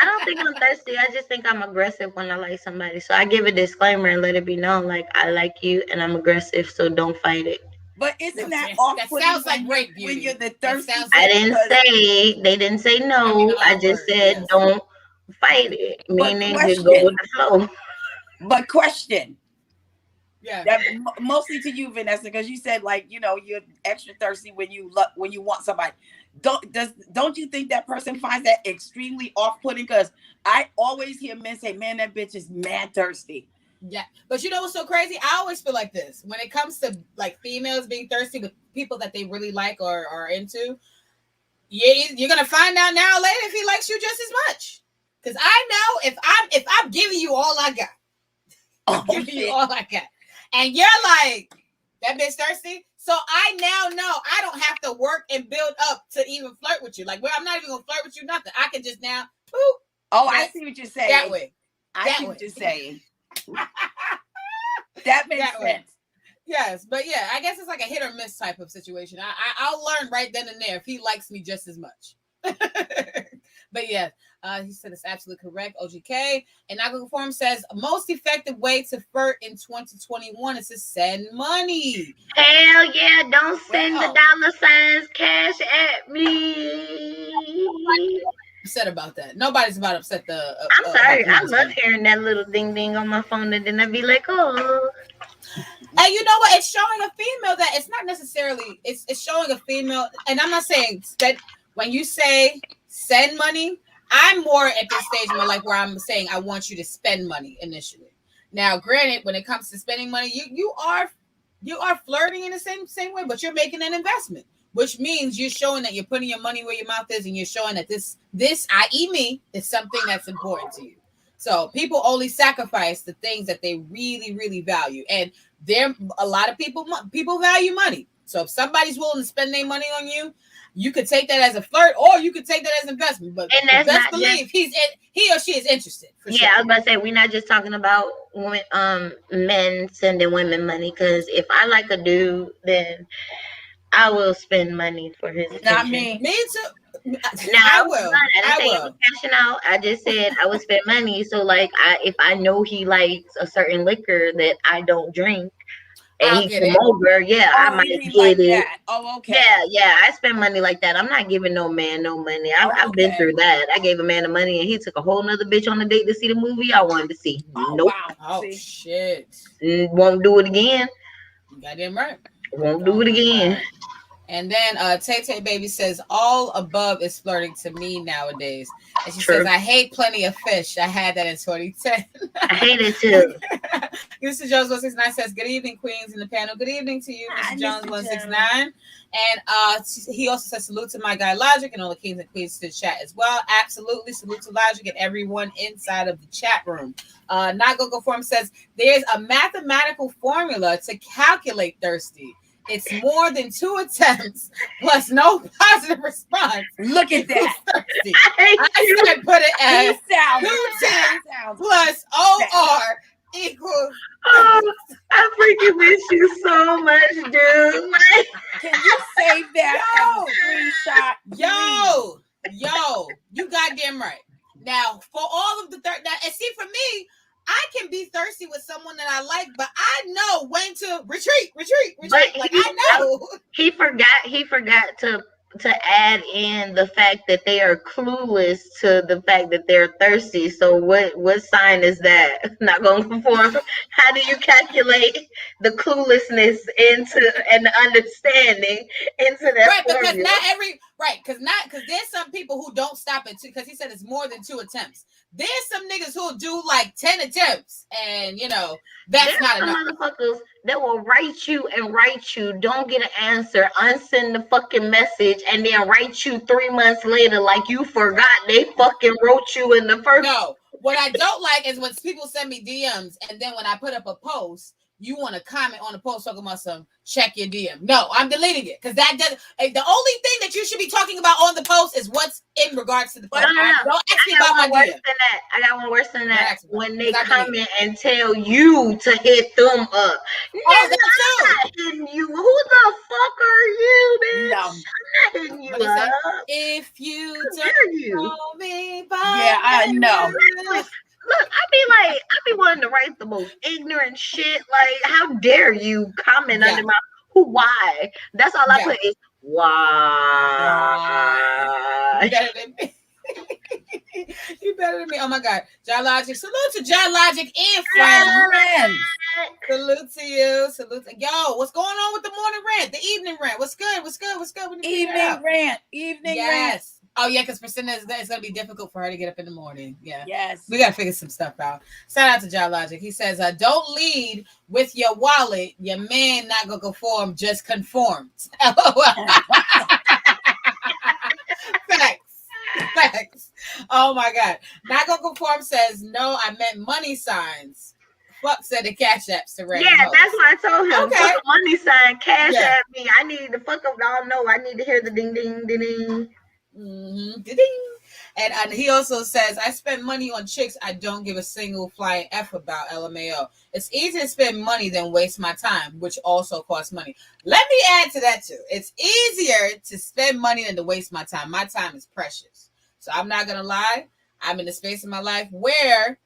I don't think I'm thirsty. I just think I'm aggressive when I like somebody. So I give a disclaimer and let it be known, like, I like you and I'm aggressive, so don't fight it. But isn't that off-putting? That sounds like great beauty. When you're the thirsty. They didn't say no. I just said don't fight it. Meaning to go with the flow. But question. Yeah. That mostly to you, Vanessa, because you said you're extra thirsty when you want somebody. Don't you think that person finds that extremely off-putting? Because I always hear men say, "Man, that bitch is mad thirsty." Yeah, but you know what's so crazy? I always feel like this when it comes to like females being thirsty with people that they really like or are into. You're gonna find out now or later if he likes you just as much. Because I know if I'm giving you all I got, I'm giving you all I got. And you're like, that bitch thirsty? So I now know I don't have to work and build up to even flirt with you. Like, well, I'm not even going to flirt with you, nothing. I can just now, poop. Oh, I see what you're saying. That way. I see what you're saying. That makes sense. Yes, but yeah, I guess it's like a hit or miss type of situation. I'll learn right then and there if he likes me just as much. But yeah, he said it's absolutely correct. OGK and Nago Form says most effective way to flirt in 2021 is to send money. Hell yeah! Don't send the dollar signs cash at me. Upset about that. Nobody's about to upset the. I'm sorry. I love hearing that little ding ding on my phone, and then I'd be like, oh. And you know what? It's showing a female that it's not necessarily. It's showing a female, and I'm not saying that when you say send money, I'm more at this stage in my life where I'm saying I want you to spend money initially. Now, granted, when it comes to spending money, you are flirting in the same way, but you're making an investment, which means you're showing that you're putting your money where your mouth is, and you're showing that this, i.e. me, is something that's important to you. So people only sacrifice the things that they really, really value, and a lot of people value money. So if somebody's willing to spend their money on you, you could take that as a flirt, or you could take that as investment. But best believe he or she is interested. For sure. I was about to say, we're not just talking about men sending women money, because if I like a dude, then I will spend money for his attention. Not me. Me too. Now I will. I didn't say cashing out. I just said I would spend money. So like, if I know he likes a certain liquor that I don't drink, and he come over, I might get like it. That. Oh, okay. Yeah, I spend money like that. I'm not giving no man no money. I've been through that. I gave a man the money, and he took a whole nother bitch on a date to see the movie I wanted to see. Nope. Wow. Oh shit. Won't do it again. Goddamn right. Won't do it again. Right. And then Tay Tay Baby says, all above is flirting to me nowadays. And she says, I hate plenty of fish. I had that in 2010. I hate it too. Mr. Jones 169 says, good evening, queens in the panel. Good evening to you, Mr. Jones 169. And he also says, salute to my guy Logic and all the kings and queens to the chat as well. Absolutely. Salute to Logic and everyone inside of the chat room. Not Go Form says, there's a mathematical formula to calculate thirsty. It's more than 2 attempts plus no positive response. Look at that. I said put it as 2 attempts plus OR equals. Oh, I freaking miss you so much, dude. Can you save that as a screenshot? Yo, you goddamn right. Now, for all of the and see, for me, I can be thirsty with someone that I like, but I know when to retreat. Like I know. He forgot to add in the fact that they are clueless to the fact that they're thirsty. So what sign is that? Not going to perform. How do you calculate the cluelessness and the understanding into that? Right, because because there's some people who don't stop at 2, because he said it's more than 2 attempts. There's some niggas who'll do like 10 attempts, and that's not enough. Motherfuckers that will write you, don't get an answer, unsend the fucking message, and then write you 3 months later like you forgot they fucking wrote you in the first. No, what I don't like is when people send me DMs, and then when I put up a post, you want to comment on the post talking about some check your DM. No, I'm deleting it, because that doesn't. The only thing that you should be talking about on the post is what's in regards to the post. No. Don't ask me about my DM. I got one worse than that. When they comment and tell you to hit them up. Oh, that's I'm not hitting you. Who the fuck are you, bitch? No. I'm not hitting you up. If you don't know me by I know. Look, I be wanting to write the most ignorant shit. Like, how dare you comment under my why? That's all I put is why. You better than me. Oh my God. John Logic. Salute to John Logic and friends. Salute to you. Yo, what's going on with the morning rant? The evening rant. What's good? Evening rant. Rant. Oh, yeah, because Priscilla, it's going to be difficult for her to get up in the morning. Yeah. Yes. We got to figure some stuff out. Shout out to John Logic. He says, don't lead with your wallet. Your man not going to conform, just conform. Facts. Oh, my God. Not going to conform says, no, I meant money signs. Fuck said the cash apps to random that's what I told him. Okay. Fuck a money sign, cash app me. I need to fuck up. I don't know. I need to hear the ding, ding, ding, ding. Mm-hmm. Ding. And he also says, I spend money on chicks I don't give a single flying F about, LMAO. It's easier to spend money than waste my time, which also costs money. Let me add to that too. It's easier to spend money than to waste my time. My time is precious. So I'm not going to lie. I'm in a space in my life where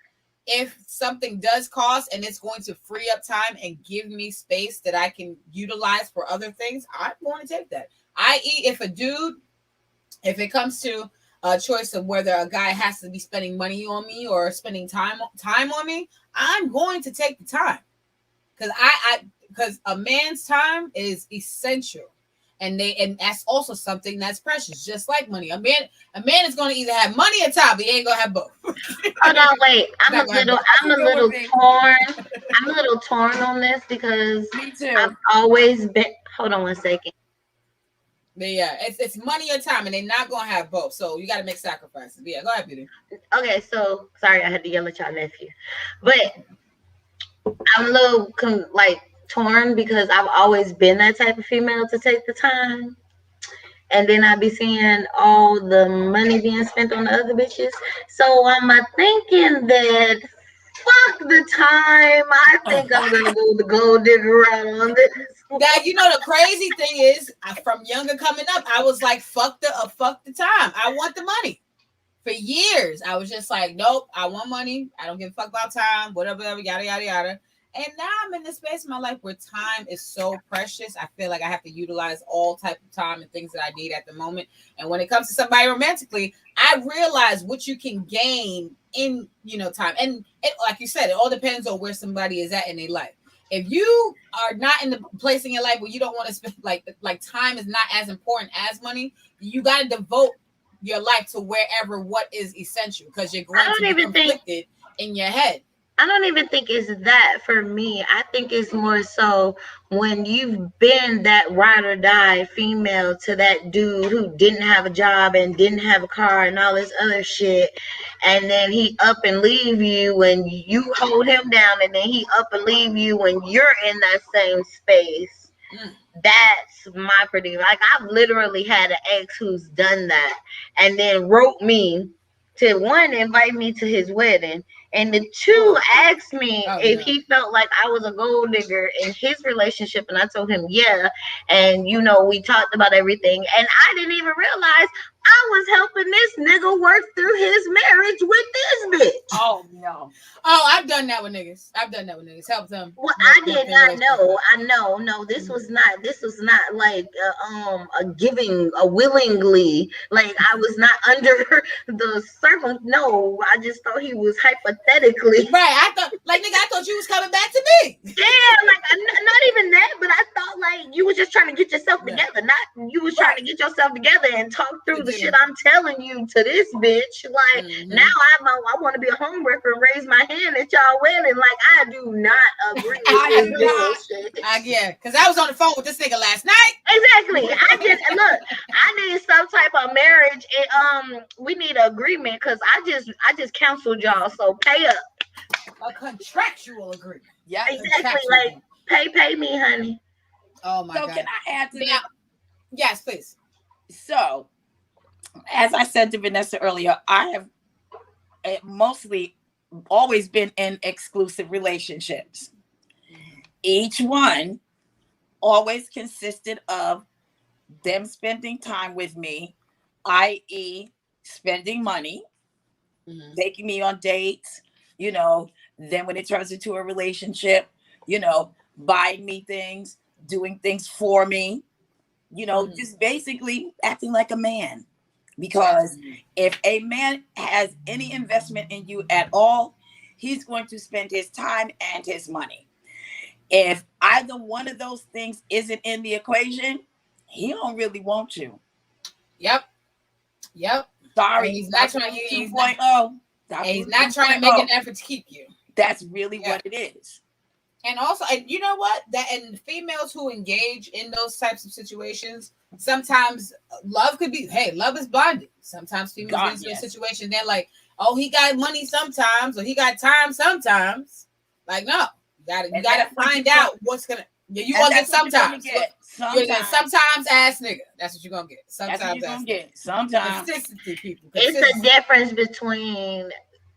if something does cost and it's going to free up time and give me space that I can utilize for other things, I'm going to take that. I.e., if it comes to a choice of whether a guy has to be spending money on me or spending time on me, I'm going to take the time because a man's time is essential, and that's also something that's precious, just like money. A man is going to either have money or time, but he ain't gonna have both. Hold on, wait. I'm a little torn. I'm a little torn on this because Me too. I've always been. Hold on one second. But yeah, it's money or time, and they're not gonna have both. So you got to make sacrifices. But yeah, go ahead, Beauty. Okay, so sorry I had to yell at y'all nephew, but I'm a little torn because I've always been that type of female to take the time, and then I be seeing all the money being spent on the other bitches. So I'm thinking that fuck the time. I think I'm gonna go the gold digger route on this. That the crazy thing is, from younger coming up, I was like, fuck the time. I want the money. For years, I was just like, nope, I want money. I don't give a fuck about time, whatever, yada, yada, yada. And now I'm in this space in my life where time is so precious. I feel like I have to utilize all type of time and things that I need at the moment. And when it comes to somebody romantically, I realize what you can gain in, time. And like you said, it all depends on where somebody is at in their life. If you are not in the place in your life where you don't want to spend like time is not as important as money, you got to devote your life to wherever what is essential, because you're going to be conflicted in your head. I don't even think it's that for me. I think it's more so when you've been that ride or die female to that dude who didn't have a job and didn't have a car and all this other shit, and then he up and leave you when you hold him down, and then he up and leave you when you're in that same space. That's my predicament. Like, I've literally had an ex who's done that and then wrote me to, one, invite me to his wedding, and the two, asked me if he felt like I was a gold digger in his relationship, and I told him yeah, and we talked about everything, and I didn't even realize I was helping this nigga work through his marriage with this bitch. Oh no. Oh, I've done that with niggas. Help them. Well, I did not know. No, this was not like a giving, a willingly. Like, I was not under the circle. No, I just thought he was hypothetically. Right. I thought you was coming back to me. Yeah, like not even that, but I thought like you was just trying to get yourself together. Not you was trying to get yourself together and talk through the shit I'm telling you to this bitch. Like, now I want to be a homewrecker and raise my hand at y'all wedding. Like, I do not agree with this bullshit. Yeah, because I was on the phone with this nigga last night. Exactly. I need some type of marriage, and we need an agreement, because I just counseled y'all, so pay up. A contractual agreement. Yeah, exactly. Like, pay me, honey. Oh my God. So can I add to that? Yes, please. So, as I said to Vanessa earlier, I have mostly always been in exclusive relationships. Each one always consisted of them spending time with me, i.e., spending money, taking me on dates, then when it turns into a relationship, buying me things, doing things for me, just basically acting like a man. Because if a man has any investment in you at all, he's going to spend his time and his money. If either one of those things isn't in the equation, he don't really want you. Yep. Sorry, and he's not trying. He's not trying to make an effort to keep you. That's really what it is. And also, and you know what? And females who engage in those types of situations, sometimes love could be, hey, love is blinding. Sometimes females get into a situation, they're like, oh, he got money sometimes, or he got time sometimes. Like, no, you gotta find out what's gonna. Yeah, you gonna get sometimes. Sometimes ass nigga. That's what you're gonna get. Sometimes that's what you're gonna get. Sometimes. Consistency, people. It's a difference between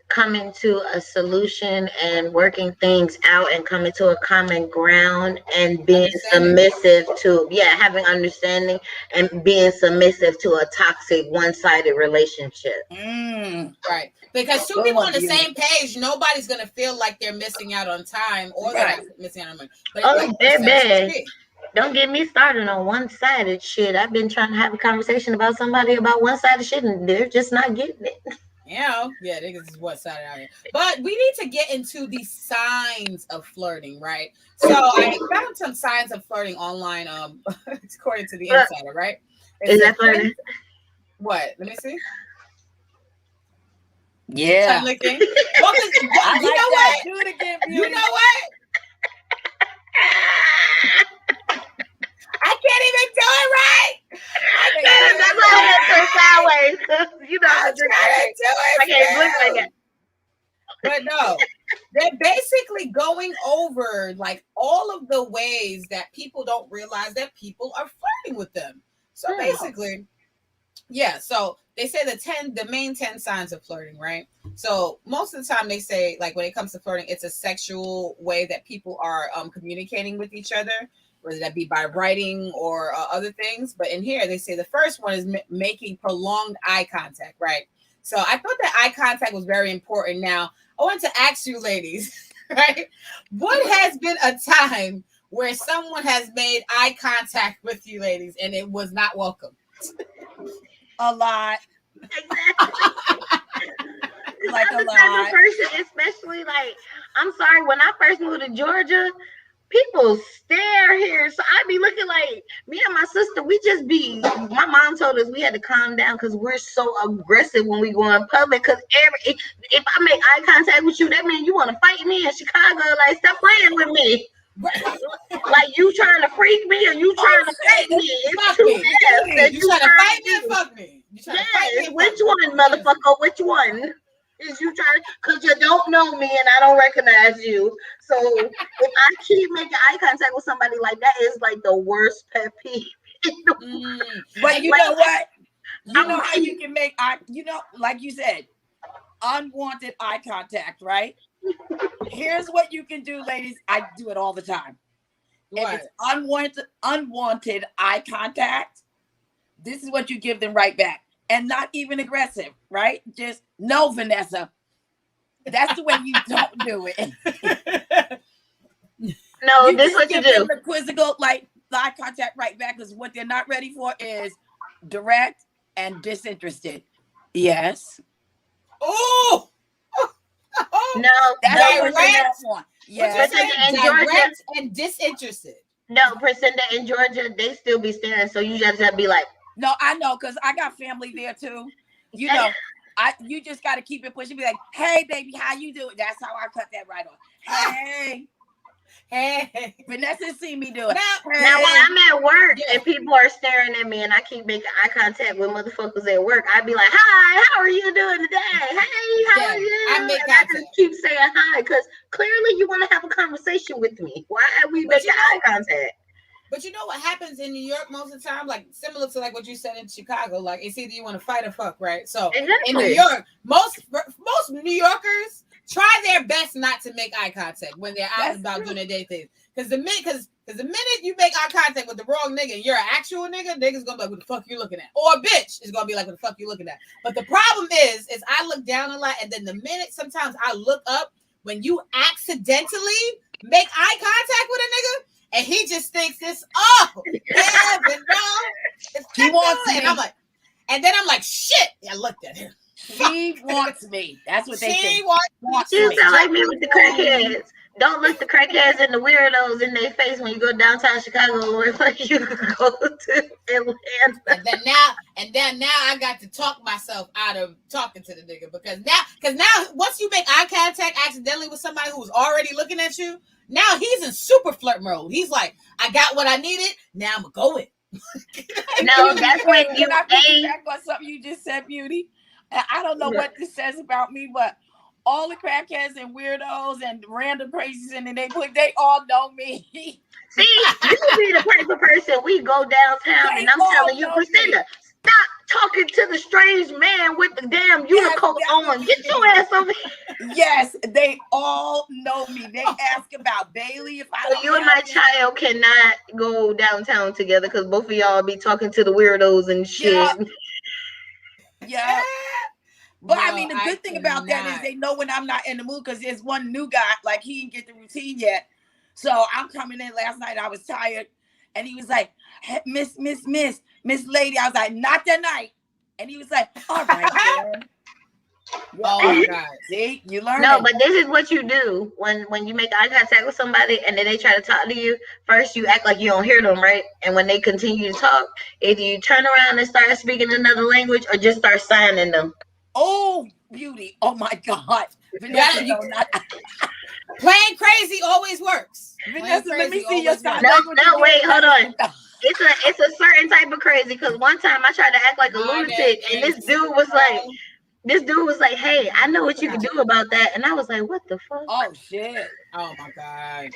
coming to a solution and working things out and coming to a common ground and being submissive to having understanding and being submissive to a toxic one-sided relationship. Right, because two people on the same page, nobody's gonna feel like they're missing out on time or they're missing out on money. But baby, don't get me started on one-sided shit. I've been trying to have a conversation about somebody about one-sided shit and they're just not getting it. Niggas is one-sided out here. But we need to get into the signs of flirting, right? So I found some signs of flirting online, according to the Insider, right? Is that flirting? What? Let me see. Yeah. Well, you know what? Do it again, Beauty. You know what? I can't even do it right. That's why I went sideways. You know, I'm trying to do it. But no, they're basically going over like all of the ways that people don't realize that people are flirting with them. So basically, so they say the main 10 signs of flirting, right? So most of the time they say, like, when it comes to flirting, it's a sexual way that people are communicating with each other, whether that be by writing or other things. But in here, they say the first one is making prolonged eye contact, right? So I thought that eye contact was very important. Now, I want to ask you ladies, right? What has been a time where someone has made eye contact with you ladies and it was not welcome? A lot. Like I'm the type of person, especially like, I'm sorry, when I first moved to Georgia, people stare here. So I be looking like, me and my sister, my mom told us we had to calm down because we're so aggressive when we go in public. Because if I make eye contact with you, that means you want to fight me in Chicago. Like, stop playing with me. Like, you trying to freak me or you trying to fight me? It's too fast. You trying to fight me and fuck me? Yes, which one, motherfucker? Which one? Is you trying, because you don't know me and I don't recognize you. So if I keep making eye contact with somebody like that, is like the worst pet peeve. But you know what? You know how you can make like you said, unwanted eye contact, right? Here's what you can do, ladies. I do it all the time. If it's unwanted eye contact, this is what you give them right back. And not even aggressive, right? Just, no, Vanessa. That's the way you don't do it. No, this is what you do. The quizzical, like, eye contact right back, because what they're not ready for is direct and disinterested. Yes. Oh! No, that's what they want. Yes. Direct and disinterested. No, Priscilla, in Georgia, they still be staring, so you just have to be like, no, I know, because I got family there too. You know, you just got to keep it pushing. Be like, hey, baby, how you doing? That's how I cut that right on. Hey, Vanessa see me do it. Now when I'm at work and people are staring at me and I keep making eye contact with motherfuckers at work, I'd be like, hi, how are you doing today? Hey, how are you? I just keep saying hi because clearly you want to have a conversation with me. Why are we making eye contact? But you know what happens in New York most of the time, like similar to like what you said in Chicago, like it's either you want to fight or fuck, right? So in New York, most New Yorkers try their best not to make eye contact when they're out and about doing their day things. Because the minute you make eye contact with the wrong nigga and you're an actual nigga's gonna be like, what the fuck you looking at? Or a bitch is gonna be like, what the fuck you looking at? But the problem is I look down a lot, and then the minute sometimes I look up when you accidentally make eye contact with a nigga. And he just thinks it's he wants me. And then I'm like, shit. I looked at him. She wants me. That's what they think. You sound like me with the crackheads. Don't look the crackheads and the weirdos in their face when you go downtown Chicago or like you go to Atlanta. And then now I got to talk myself out of talking to the nigga because now once you make eye contact accidentally with somebody who's already looking at you, now he's in super flirt mode. He's like, I got what I needed. Now I'm going. No, that's when I piggyback on something you just said, Beauty. And I don't know what this says about me, but all the crackheads and weirdos and random crazies in the neighborhood, they all know me. See, you be the type of person we go downtown and I'm telling you, Priscilla, stop talking to the strange man with the damn unicoat on. Get your ass over here. Yes, they all know me. They ask about Bailey if I. So you and my child cannot go downtown together because both of y'all be talking to the weirdos and shit. Yeah. But I mean, the good thing about that is they know when I'm not in the mood because there's one new guy, like he didn't get the routine yet. So I'm coming in last night. I was tired. And he was like, hey, Miss Lady. I was like, not tonight. And he was like, all right, then. Oh my God. See, you learn. No, but this is what you do when you make eye contact with somebody and then they try to talk to you. First, you act like you don't hear them, right? And when they continue to talk, either you turn around and start speaking another language or just start signing them. Oh, beauty. Oh my God. Vanessa, playing crazy always works. Vanessa, let me see your sign. No, wait, hold on. It's a certain type of crazy because one time I tried to act like a lunatic and this dude was like, hey, I know what you can do about that. And I was like, what the fuck? Oh, shit. Oh, my God.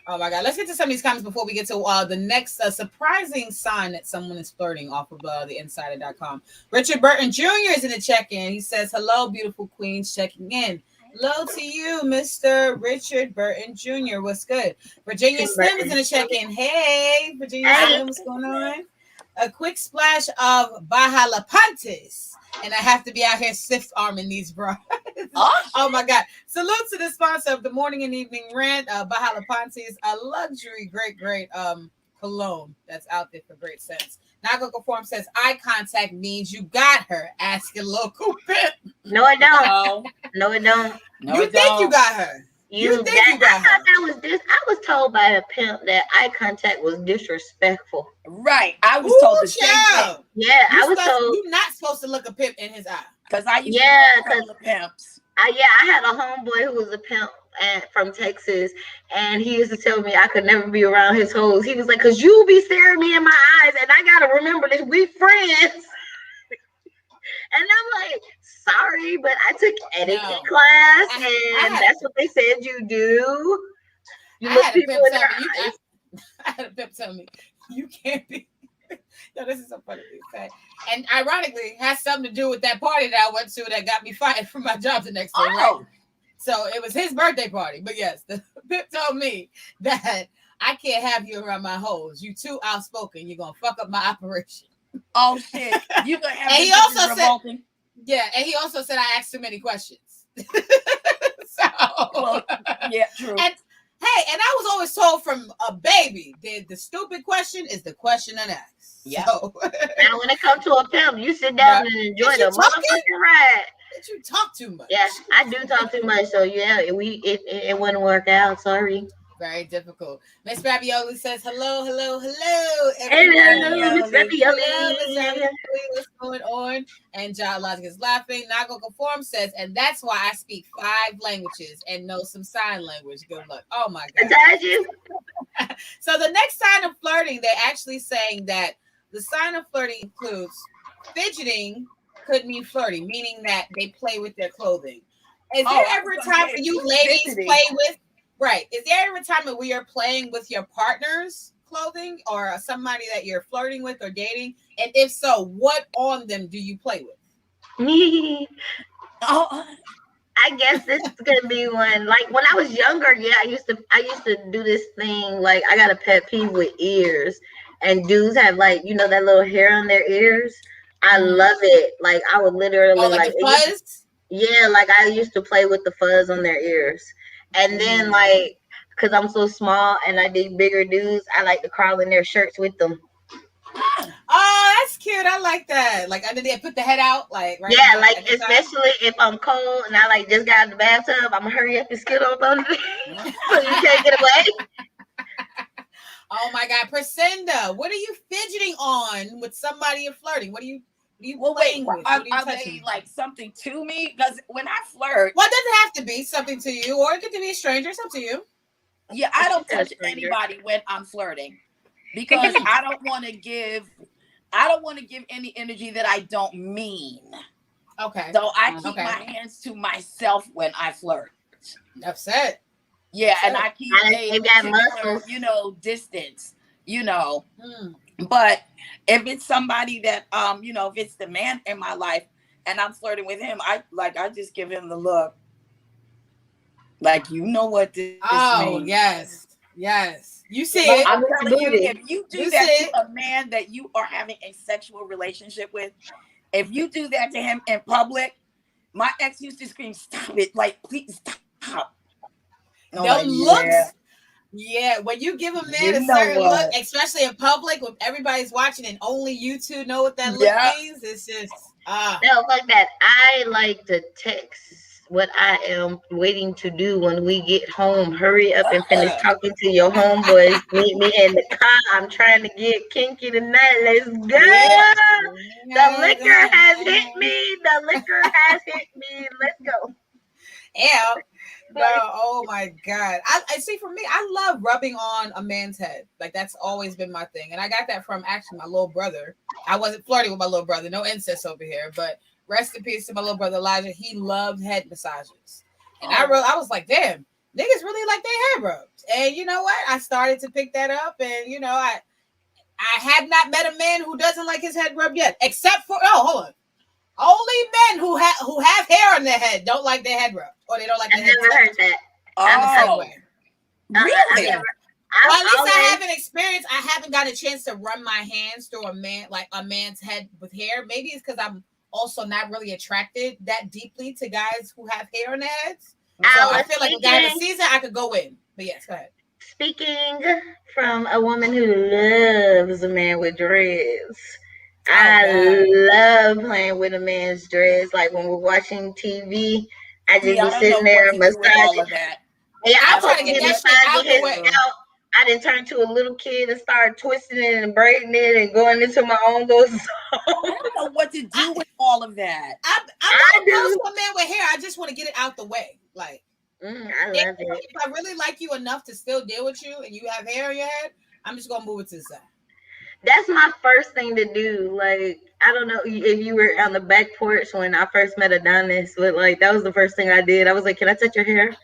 Oh, my God. Let's get to some of these comments before we get to the next surprising sign that someone is flirting off of the insider.com. Richard Burton Jr. is in the check-in. He says, hello, beautiful queens, checking in. Hello to you, Mr. Richard Burton Jr. What's good? Virginia Slim is in the check-in. Hey, Virginia Slim, what's going on? A quick splash of Bajalapantes. And I have to be out here stiff arming these bras. Oh my God. Salute to the sponsor of the morning and evening rant. Bajalapantes, a luxury, great cologne that's out there for great sense. Nago Form says eye contact means you got her. Ask your local pimp. No, it don't. No, it don't. No, you think you got her. You think you got her. I was told by a pimp that eye contact was disrespectful. Right. I was told the same thing. Yeah, I was told. You're not supposed to look a pimp in his eye. Because I used to the pimps. I had a homeboy who was a pimp from Texas, and he used to tell me I could never be around his hoes. He was like, because you be staring me in my eyes, and I got to remember this. We friends. And I'm like, sorry, but I took etiquette class, and that's what they said you do. I had a pimp tell me, you can't be. No, this is so funny to say. And ironically, it has something to do with that party that I went to that got me fired from my job the next day. Right? So it was his birthday party. But yes, the pimp told me that I can't have you around my hoes. You too outspoken. You're going to fuck up my operation. Oh, shit. You gonna have and he also said, yeah, and he also said I asked too many questions. Yeah, true. And hey, and I was always told from a baby that the stupid question is the question and ask. Yeah. So, now, when it comes to a pimp, you sit down and enjoy the motherfucking ride. Did you talk too much? Yeah, I do talk too much. So yeah, it wouldn't work out. Sorry. Very difficult. Miss Ravioli says, hello. Hello, Miss Ravioli. What's going on? And John Logic is laughing. Nago Conform says, and that's why I speak 5 languages and know some sign language. Good luck. Oh my God. I told you. So the next sign of flirting, they're actually saying that the sign of flirting includes fidgeting could mean flirting, meaning that they play with their clothing. Is there ever a time for you ladies play with? Right. Is there ever a time that we are playing with your partner's clothing or somebody that you're flirting with or dating? And if so, what on them do you play with? I guess this is gonna be one. Like when I was younger, yeah, I used to do this thing. Like I got a pet peeve with ears, and dudes have like that little hair on their ears. I love it. Like I would literally like fuzz. Yeah, like I used to play with the fuzz on their ears. And then, like, because I'm so small and I dig bigger dudes, I like to crawl in their shirts with them. Oh, that's cute. I like that. Like, under there, put the head out, like, right? Yeah, like, especially if I'm cold and I, like, just got out of the bathtub, I'm going to hurry up and skid up under there so you can't get away. Oh, my God. Priscinda, what are you fidgeting on with somebody you're flirting? What are you playing with? Are they like something to me? Because when I flirt, well, it doesn't have to be something to you, or it could be a stranger. It's up to you. Yeah, I don't touch anybody when I'm flirting because I don't want to give any energy that I don't mean. Okay. So I keep my hands to myself when I flirt. Upset. Yeah, and I keep a particular, distance, But if it's somebody that if it's the man in my life and I'm flirting with him, I just give him the look. Like, you know what this means. Yes. You see it. I'm telling you, if you do that to a man that you are having a sexual relationship with, if you do that to him in public, my ex used to scream, "Stop it! Like, please stop." Those looks. Yeah, when you give a man a certain look, especially in public when everybody's watching and only you two know what that look means, it's just no, like that. I like to text what I am waiting to do when we get home. Hurry up and finish talking to your homeboys. Meet me in the car. I'm trying to get kinky tonight. Let's go. Yeah. The liquor has hit me. Let's go. Yeah. No, oh my God. I see, for me, I love rubbing on a man's head. Like, that's always been my thing. And I got that from actually my little brother. I wasn't flirting with my little brother. No incest over here. But rest in peace to my little brother Elijah. He loved head massages. And I was like, damn, niggas really like their head rubs. And you know what? I started to pick that up. And, I have not met a man who doesn't like his head rubbed yet. Except for, hold on. Only men who have hair on their head don't like their head rubbed, or they don't like their head. I never heard that. I'm the same way. Really? Well, at least I haven't experienced. I haven't got a chance to run my hands through a man's head with hair. Maybe it's because I'm also not really attracted that deeply to guys who have hair on their heads. So I feel like if I have a season, I could go in. But yes, go ahead. Speaking from a woman who loves a man with dreads. I love playing with a man's dreads. Like when we're watching TV, I just be sitting there massaging. Yeah, I'm trying to get that shit out the way. I didn't turn to a little kid and start twisting it and braiding it and going into my own little zone. I don't know what to do with all of that. I'm not opposed to a man with hair. I just want to get it out the way. Like, I love it. If I really like you enough to still deal with you and you have hair on your head, I'm just gonna move it to the side. That's my first thing to do. Like, I don't know if you were on the back porch when I first met Adonis, but like that was the first thing I did. I was like, "Can I touch your hair?"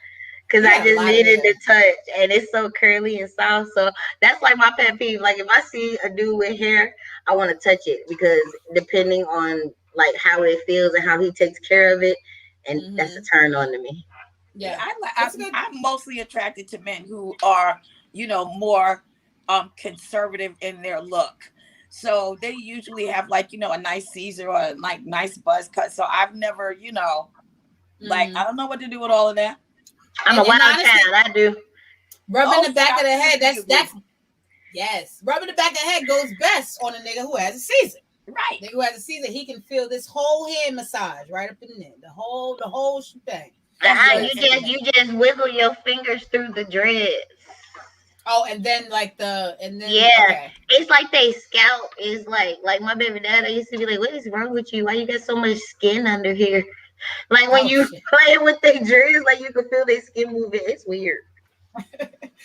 Because I just needed to touch, and it's so curly and soft. So that's like my pet peeve. Like if I see a dude with hair, I want to touch it because depending on like how it feels and how he takes care of it, and that's a turn on to me. Yeah, I'm mostly attracted to men who are, more conservative in their look. So they usually have like, a nice Caesar or like nice buzz cut. So I've never, like, I don't know what to do with all of that. I'm a wild child. I do. Rubbing the back of the head. That's yes. Rubbing the back of the head goes best on a nigga who has a Caesar. Right. Nigga who has a Caesar, he can feel this whole hand massage right up in there. The whole shebang. You just wiggle your fingers through the dreads. Oh, and then okay. It's like they scalp is like my baby dad. Used to be like, "What is wrong with you? Why you got so much skin under here?" Like when you play with their dreads, like you can feel their skin moving. It's weird.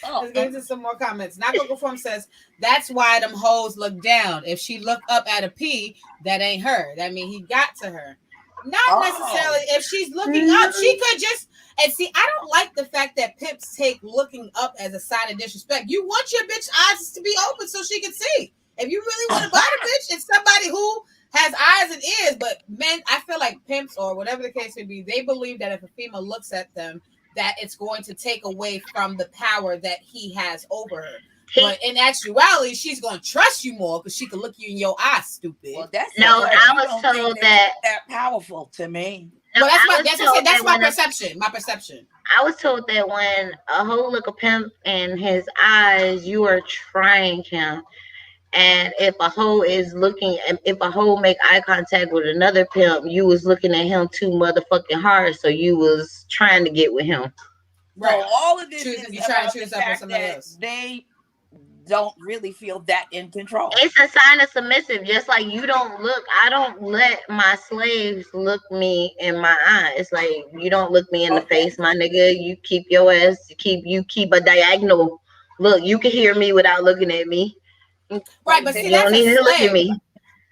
Let's get into some more comments. Nagogo Form says, "That's why them hoes look down. If she look up at a P, that ain't her. That mean he got to her. Not necessarily. If she's looking up, she could just." And see, I don't like the fact that pimps take looking up as a sign of disrespect. You want your bitch eyes to be open so she can see. If you really want to buy the bitch, it's somebody who has eyes and ears. But men, I feel like pimps or whatever the case may be, they believe that if a female looks at them, that it's going to take away from the power that he has over her. But in actuality, she's going to trust you more because she can look you in your eyes, stupid. Well, that's I was told that powerful to me. Well, that's my perception. My perception. I was told that when a hoe look a pimp in his eyes, you are trying him. And if a hoe make eye contact with another pimp, you was looking at him too motherfucking hard, so you was trying to get with him. Right. So all of this is trying to choose up on somebody else. They don't really feel that in control. It's a sign of submissive. Just like I don't let my slaves look me in my eyes. Like you don't look me in the face, my nigga. You keep your ass, you keep a diagonal look. You can hear me without looking at me. Right, but see, you don't need to look at me.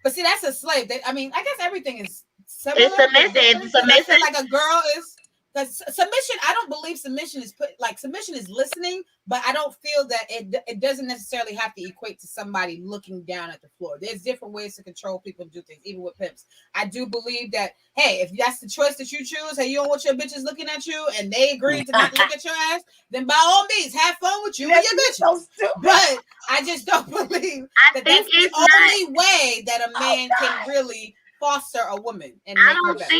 But see, that's a slave. I mean, I guess everything is similar. It's submissive. I feel like a girl is. Because submission, I don't believe submission is submission is listening, but I don't feel that it doesn't necessarily have to equate to somebody looking down at the floor. There's different ways to control people and do things, even with pimps. I do believe that, hey, if that's the choice that you choose, hey, you don't want your bitches looking at you and they agree to not look at your ass, then by all means, have fun with you and your bitches. But I just don't believe that's the only way that a man can really foster a woman and make her better.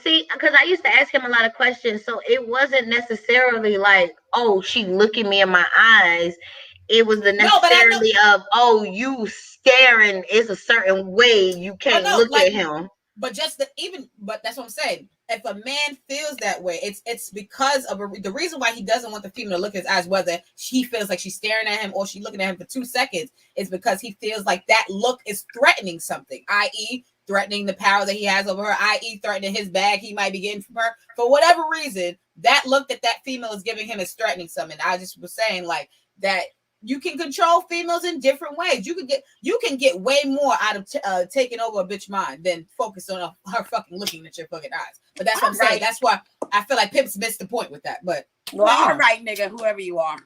See, because I used to ask him a lot of questions, so it wasn't necessarily like, oh, she looking me in my eyes. It was the necessarily of, oh, you staring is a certain way you can't look at him. But but that's what I'm saying. If a man feels that way, it's because of the reason why he doesn't want the female to look in his eyes, whether he feels like she's staring at him or she's looking at him for 2 seconds, is because he feels like that look is threatening something, i.e., threatening the power that he has over her, i.e., threatening his bag he might be getting from her. For whatever reason, that look that female is giving him is threatening something. I just was saying like that you can control females in different ways. You can get way more out of taking over a bitch mind than focus on her fucking looking at your fucking eyes. But that's what I'm saying. That's why I feel like Pimps missed the point with that. But all right, nigga, whoever you are.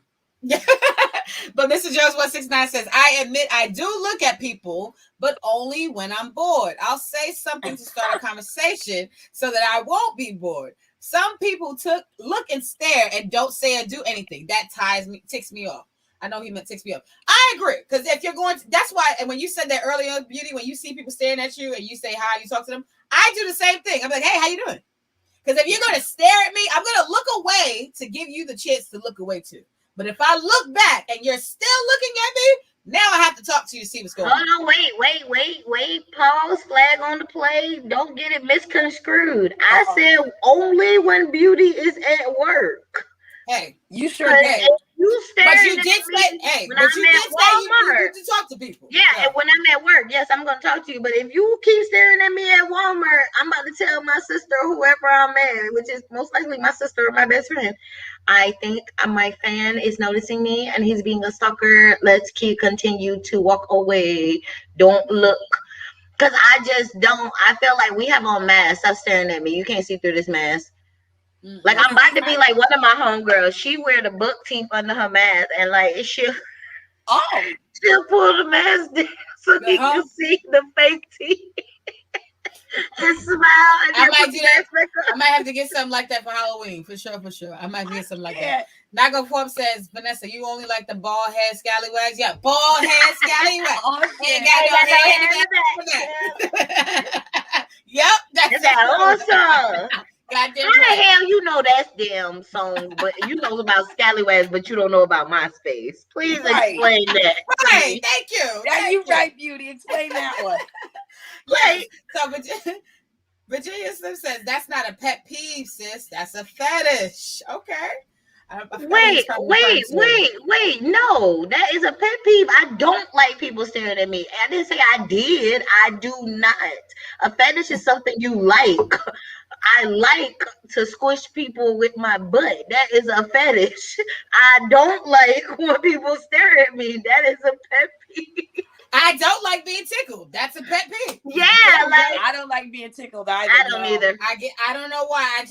But Mr. Jones 169 says, I admit I do look at people, but only when I'm bored. I'll say something to start a conversation so that I won't be bored. Some people look and stare and don't say or do anything. That ticks me off. I know he meant ticks me off. I agree. Because if you're going to, that's why, and when you said that earlier, Beauty, when you see people staring at you and you say hi, you talk to them, I do the same thing. I'm like, hey, how you doing? Because if you're going to stare at me, I'm going to look away to give you the chance to look away too. But if I look back and you're still looking at me, now I have to talk to you to see what's going on. Oh, wait. Pause, flag on the play. Don't get it misconstrued. I said only when Beauty is at work. Hey, you sure did. You but you did say, hey, but you did say you need to talk to people. Yeah, and when I'm at work, yes, I'm going to talk to you. But if you keep staring at me at Walmart, I'm about to tell my sister or whoever I'm at, which is most likely my sister or my best friend, I think my fan is noticing me and he's being a stalker. Let's continue to walk away. Don't look. Because I just don't. I feel like we have on masks. Stop staring at me. You can't see through this mask. Like I'm about to be like one of my homegirls. She wear the buck teeth under her mask and like she'll pull the mask down so you can see the fake teeth. And smile. And I might do that. I might have to get something like that for Halloween, for sure. I might get something like that. Nago Forbes says, Vanessa, you only like the bald head scallywags? Yeah, bald head scallywags. Yep, that's awesome. Goddamn how the hell you know that's damn song, but you know about scallywags, but you don't know about MySpace? Please explain that. Right, thank you. Yeah, you right, Beauty. Explain that one. Right. So Virginia Slim says that's not a pet peeve, sis. That's a fetish. Okay. Wait. No, that is a pet peeve. I don't like people staring at me. I didn't say I did. I do not. A fetish is something you like. I like to squish people with my butt. That is a fetish. I don't like when people stare at me. That is a pet peeve. I don't like being tickled. That's a pet peeve. Yeah, like I don't like being tickled either. I don't either. I don't know why.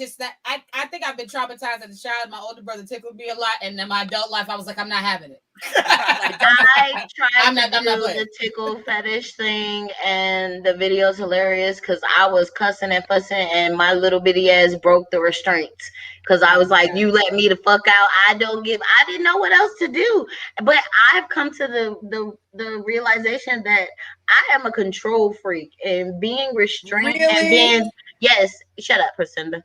I think I've been traumatized as a child. My older brother tickled me a lot, and in my adult life, I was like, I'm not having it. I tried to do the tickle fetish thing, and the video's hilarious because I was cussing and fussing, and my little bitty ass broke the restraints because I was like, "You let me the fuck out." I didn't know what else to do, but I've come to the realization that I am a control freak, and being restrained and being shut up, Priscinda.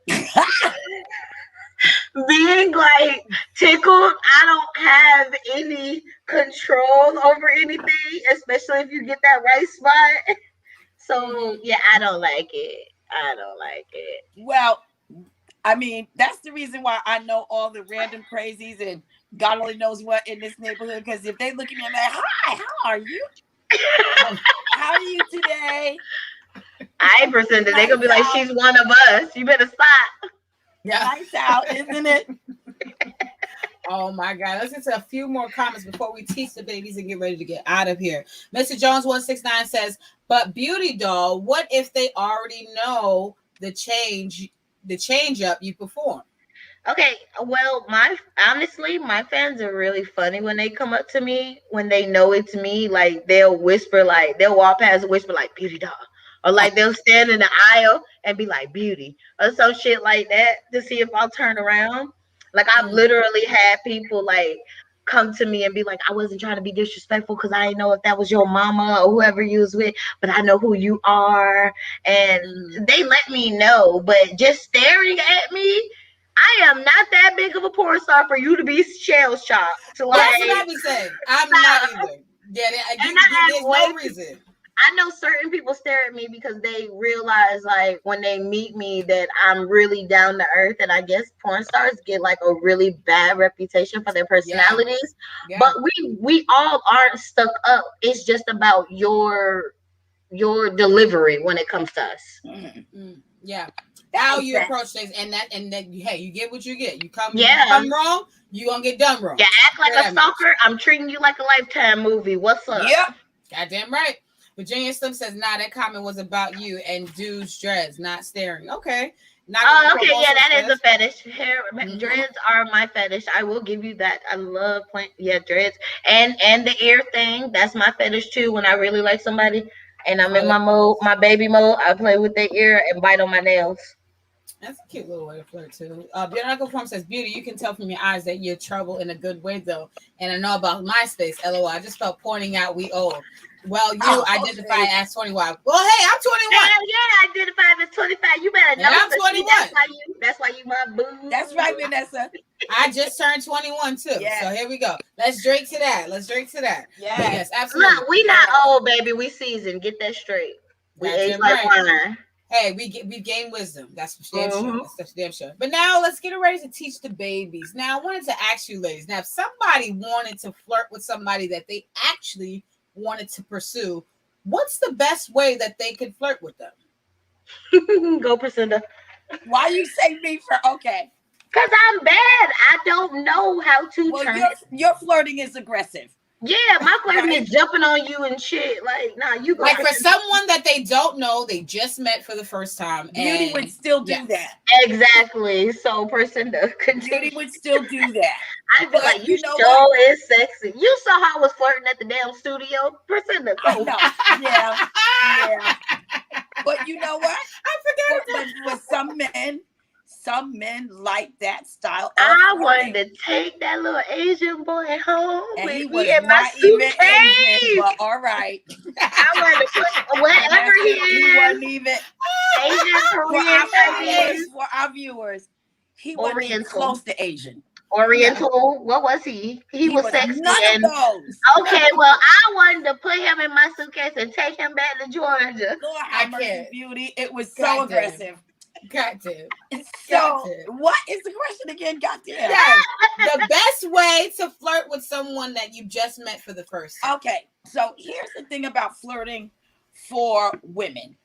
Being like tickled, I don't have any control over anything, especially if you get that right spot. So yeah, I don't like it. Well, I mean, that's the reason why I know all the random crazies and God only knows what in this neighborhood. Because if they look at me, I'm like, "Hi, how are you? How are you today?" I pretend that they're gonna be like, "She's one of us. You better stop." Yeah, nice out, isn't it? Oh my God. Let's get to a few more comments before we teach the babies and get ready to get out of here. Mr. Jones 169 says, but Beauty Doll, what if they already know the change up you perform? Okay, well, honestly, my fans are really funny when they come up to me when they know it's me. Like they'll whisper, like they'll walk past and whisper, like "Beauty Doll," or like they'll stand in the aisle and be like "Beauty" or some shit like that to see if I'll turn around. Like I've literally had people like come to me and be like, "I wasn't trying to be disrespectful because I didn't know if that was your mama or whoever you was with, but I know who you are," and they let me know. But just staring at me. I am not that big of a porn star for you to be shell shocked. That's what I be saying. I'm not either. Yeah, there's no reason. I know certain people stare at me because they realize, like, when they meet me, that I'm really down to earth. And I guess porn stars get like a really bad reputation for their personalities. Yeah. But we all aren't stuck up. It's just about your delivery when it comes to us. Yeah. How you approach things, and then hey, you get what you get. You come wrong, you gonna get done wrong. You act like a stalker, I'm treating you like a Lifetime movie. What's up? Yep. Goddamn right. Virginia Slim says, nah, that comment was about you and dude's dreads, not staring. Okay. Okay, yeah, that is a fetish. Hair dreads are my fetish. I will give you that. I love dreads. And the ear thing, that's my fetish too. When I really like somebody and I'm in my baby mode, I play with their ear and bite on my nails. That's a cute little way to flirt too. Bianca Form says, Beauty, you can tell from your eyes that you're trouble in a good way though. And I know about MySpace, LOL. I just felt pointing out we old. Well, you identify as 21. Well, hey, I'm 21. Hell yeah, I identify as 25. You better know. I'm 21. That's why you my boo. That's right, Vanessa. I just turned 21 too. Yes. So here we go. Let's drink to that. Yes, absolutely. Look, we not old, baby. We seasoned. Get that straight. We age like wine. Hey, we gain wisdom. That's for damn sure. That's damn sure. But now let's get ready to teach the babies. Now I wanted to ask you, ladies. Now, if somebody wanted to flirt with somebody that they actually wanted to pursue, what's the best way that they could flirt with them? Go, Priscilla. Why you say me for okay? Because I'm bad. I don't know how to turn. Your flirting is aggressive. Yeah, my flirting is jumping on you and shit. Like, nah, you go. Like for someone that they don't know, they just met for the first time. Beauty would still do that. Exactly. So, Priscilla, Beauty would still do that. I feel like you so is sexy. You saw how I was flirting at the damn studio, Priscilla. I know. Yeah. But you know what? I forgot. But some men like that style. I wanted to take that little Asian boy home and with he was me in my suitcase. Asian, but all right. I wanted to put whatever he wasn't even Asian, for our viewers. He wasn't even close to Asian. Oriental. What was he? He was sexy. None of those. Okay, well, I wanted to put him in my suitcase and take him back to Georgia. Lord, I can't. Beauty. It was so aggressive. Goddamn. So, what is the question again? Goddamn. Yeah. The best way to flirt with someone that you just met for the first time. Okay. So, here's the thing about flirting for women.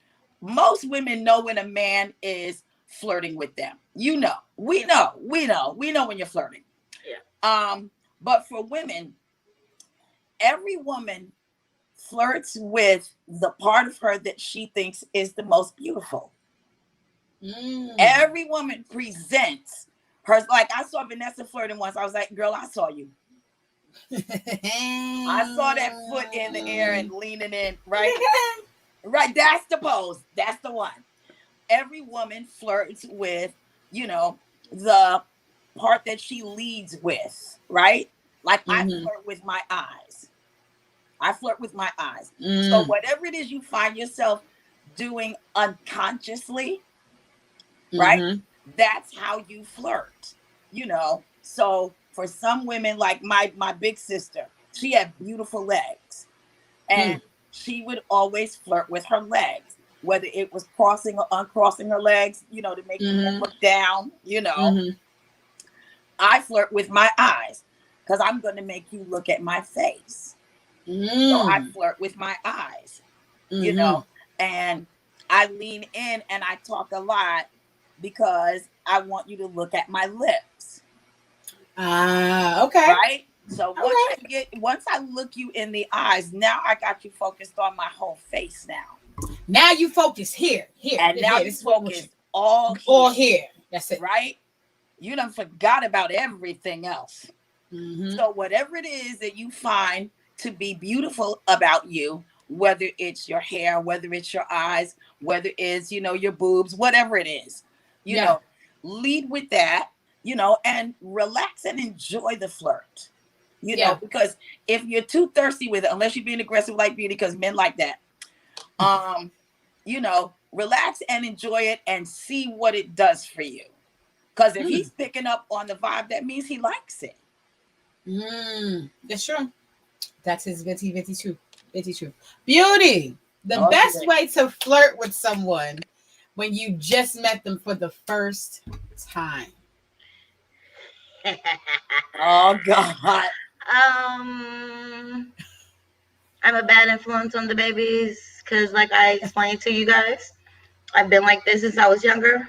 Most women know when a man is flirting with them. You know. We know when you're flirting. Yeah. But for women, every woman flirts with the part of her that she thinks is the most beautiful. Every woman presents her, like I saw Vanessa flirting once. I was like, girl, I saw you. I saw that foot in the air and leaning in, right? Right, that's the pose. That's the one. Every woman flirts with, the part that she leads with, right? Like I flirt with my eyes. So whatever it is you find yourself doing unconsciously, right? That's how you flirt, So for some women, like my big sister, she had beautiful legs, and she would always flirt with her legs, whether it was crossing or uncrossing her legs, to make them look down, I flirt with my eyes because I'm going to make you look at my face. So I flirt with my eyes, and I lean in and I talk a lot because I want you to look at my lips. Okay. Right? So once I look you in the eyes, now I got you focused on my whole face now. Now you focus here. And now you focus all here. That's it. Right? You done forgot about everything else. So whatever it is that you find to be beautiful about you, whether it's your hair, whether it's your eyes, whether it's, your boobs, whatever it is, you know, lead with that, and relax and enjoy the flirt. You know, because if you're too thirsty with it, unless you're being aggressive like Beauty, because men like that, relax and enjoy it and see what it does for you. Because if he's picking up on the vibe, that means he likes it. That's true. That's his very true. Beauty. The best way to flirt with someone when you just met them for the first time. Oh God. I'm a bad influence on the babies because, like I explained to you guys, I've been like this since I was younger.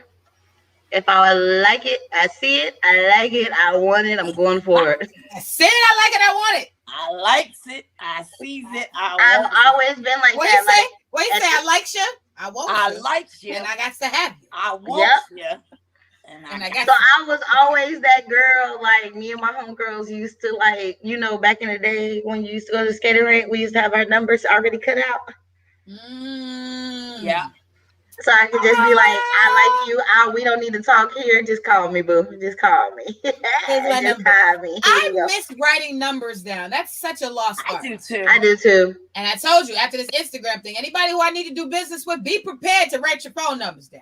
If I like it, I see it, I like it, I want it, I'm going for it. I see it, I like it, I want it. I likes it, I sees it, I've always been like what that. What you say? I likes you, I want you. I likes you, and I got to have you. I want you. And I got so I was always that girl, like me and my homegirls used to, like, back in the day when you used to go to the skating rink, we used to have our numbers already cut out. Yeah. So I could just be like, I like you. We don't need to talk here. Just call me, boo. Just call me. Just call me. I miss writing numbers down. That's such a lost art. I do too. And I told you after this Instagram thing, anybody who I need to do business with, be prepared to write your phone numbers down.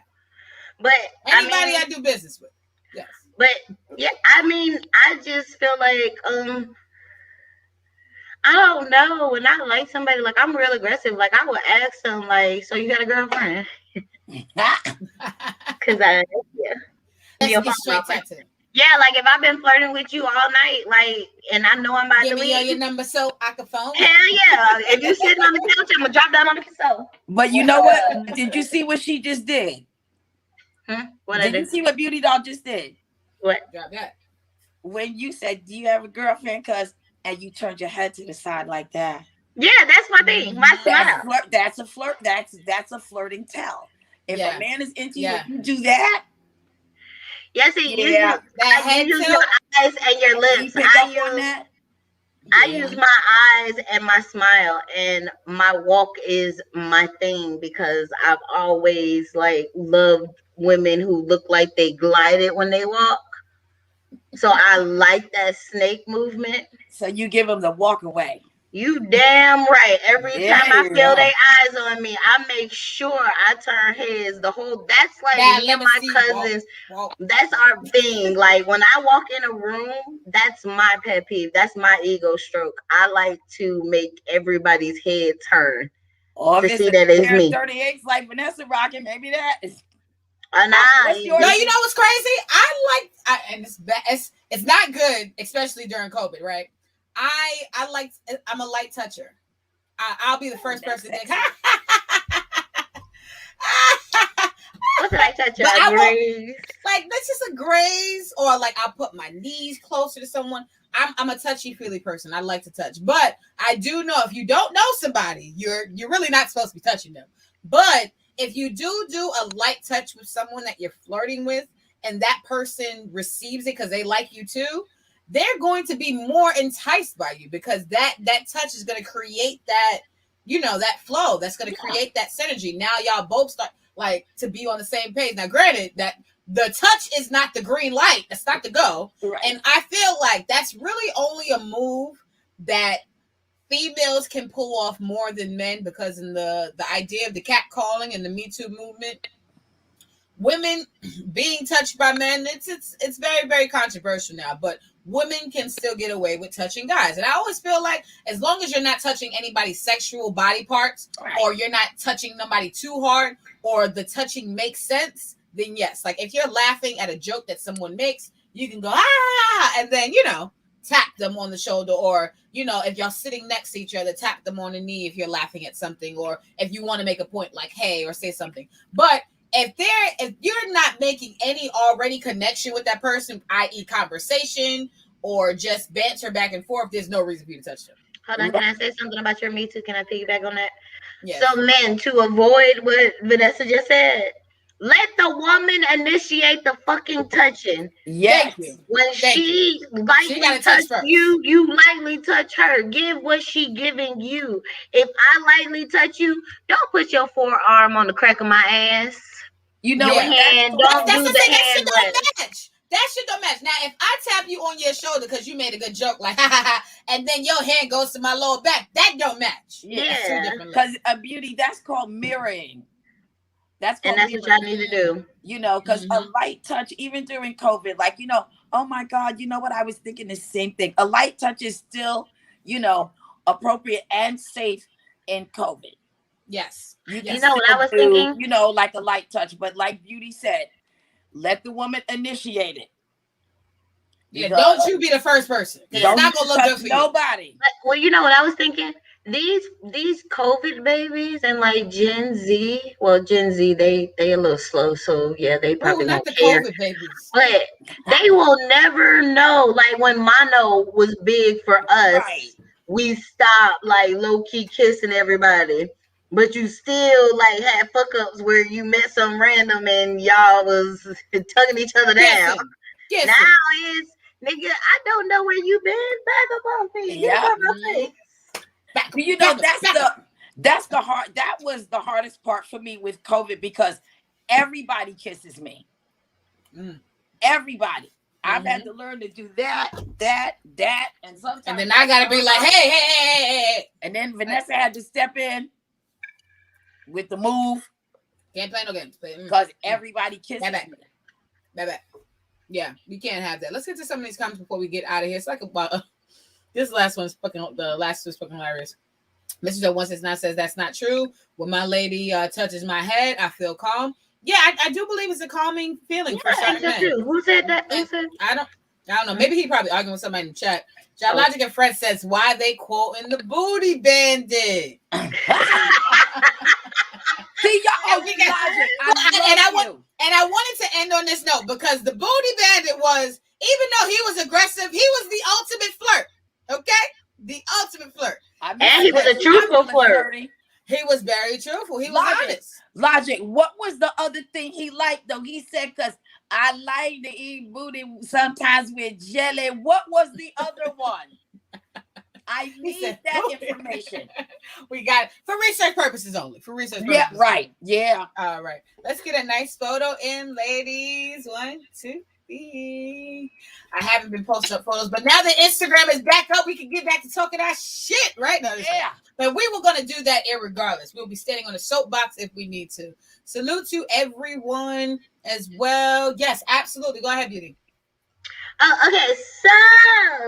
But anybody I do business with. Yes. But yeah, I just feel like I don't know. When I like somebody, like I'm real aggressive. Like I would ask them, like, so you got a girlfriend? Because Let's get straight to them. Yeah, like if I've been flirting with you all night, like, and I know I'm about to leave. Give me your number so I can phone. Hell yeah! If you're sitting on the couch, I'm gonna drop down on the sofa. But you know what? Did you see what she just did? What did you see what Beautydoll just did? What? Drop that. When you said, "Do you have a girlfriend?" and you turned your head to the side like that. Yeah, that's my thing. My smile. That's a flirt. That's a flirting tell. If a man is into you, you do that. Yes, you use your eyes and your lips. I use my eyes and my smile, and my walk is my thing because I've always loved women who look like they glided when they walk. So I like that snake movement. So you give them the walk away. You damn right. Every time I feel their eyes on me, I make sure I turn heads. That's like me and my cousins. That's our thing. Like when I walk in a room, that's my pet peeve. That's my ego stroke. I like to make everybody's head turn to see that it's me. 38's like Vanessa rocking. Maybe that is. You know what's crazy? And it's not good, especially during COVID, right? I'm a light toucher. I'll be the first person to think. What's a light toucher? A graze? That's just a graze, or I'll put my knees closer to someone. I'm a touchy-feely person. I like to touch, but I do know if you don't know somebody, you're really not supposed to be touching them. But if you do a light touch with someone that you're flirting with, and that person receives it because they like you too, they're going to be more enticed by you because that touch is going to create that, that flow. That's going to create that synergy. Now y'all both start to be on the same page. Now, granted that the touch is not the green light. That's not the go. Right. And I feel like that's really only a move that females can pull off more than men, because in the idea of the catcalling and the Me Too movement, women being touched by men, it's very, very controversial now, but women can still get away with touching guys. And I always feel like as long as you're not touching anybody's sexual body parts, or you're not touching somebody too hard, or the touching makes sense, then yes. If you're laughing at a joke that someone makes, you can go, and then, tap them on the shoulder, or, if y'all sitting next to each other, tap them on the knee if you're laughing at something, or if you want to make a point like, hey, or say something. But if you're not making any already connection with that person, i.e. conversation or just banter back and forth, there's no reason for you to touch them. Hold on, can I say something about your Me Too? Can I piggyback on that? Yes. So, men, to avoid what Vanessa just said, let the woman initiate the fucking touching. Yes. Thank you. When she lightly touch you, you lightly touch her. Give what she giving you. If I lightly touch you, don't put your forearm on the crack of my ass. You know, hand, don't do the hand rest. That shit don't match. Now, if I tap you on your shoulder because you made a good joke, like ha ha ha, and then your hand goes to my lower back, that don't match. Yeah, because a beauty, that's called mirroring. That's what y'all need to do. You know, because a light touch, even during COVID, like, you know, oh my God, you know what? I was thinking the same thing. A light touch is still, you know, appropriate and safe in COVID. Yes. You know what I was thinking? You know, like a light touch, but like Beauty said, let the woman initiate it. Yeah, don't you be the first person. It's not gonna look good for nobody. Well, you know what I was thinking? These COVID babies and like Gen Z. Well, Gen Z they a little slow, so yeah, they probably not won't the care. COVID babies. But they will never know. Like when mono was big for us, we stopped like low key kissing everybody. But you still like had fuck ups where you met some random and y'all was tugging each other down. Kissing. Now it's nigga, I don't know where you been. Back up on me. Get up on my face. You know, that's the hard. That was the hardest part for me with COVID because everybody kisses me. Everybody. I've had to learn to do that, and sometimes. And then I gotta be like, hey. And then Vanessa had to step in with the move. Can't play no games. Because everybody kisses me. Bye. Yeah, we can't have that. Let's get to some of these comments before we get out of here. It's like about this last one's fucking hilarious. Mr. Joe 169 says that's not true. When my lady touches my head, I feel calm. Yeah, I do believe it's a calming feeling for certain men. Who said that? I don't know. Maybe he probably arguing with somebody in the chat. John Logic and Fred says why they quoting the booty bandit. See, y'all Logic. I wanted to end on this note because the booty bandit was, even though he was aggressive, he was the ultimate flirt. Okay? The ultimate flirt. And he was a truthful flirt. He was very truthful. He was honest. Logic. What was the other thing he liked though? He said, because I like to eat booty sometimes with jelly. What was the other one? I need that information. We got it for research purposes only. Yeah, right. Yeah. All right. Let's get a nice photo in, ladies. 1, 2, 3. I haven't been posting up photos, but now that Instagram is back up, we can get back to talking our shit right now. Yeah. But we were going to do that irregardless. We'll be standing on a soapbox if we need to. Salute to everyone as well. Yes, absolutely. Go ahead, Beauty. Okay, so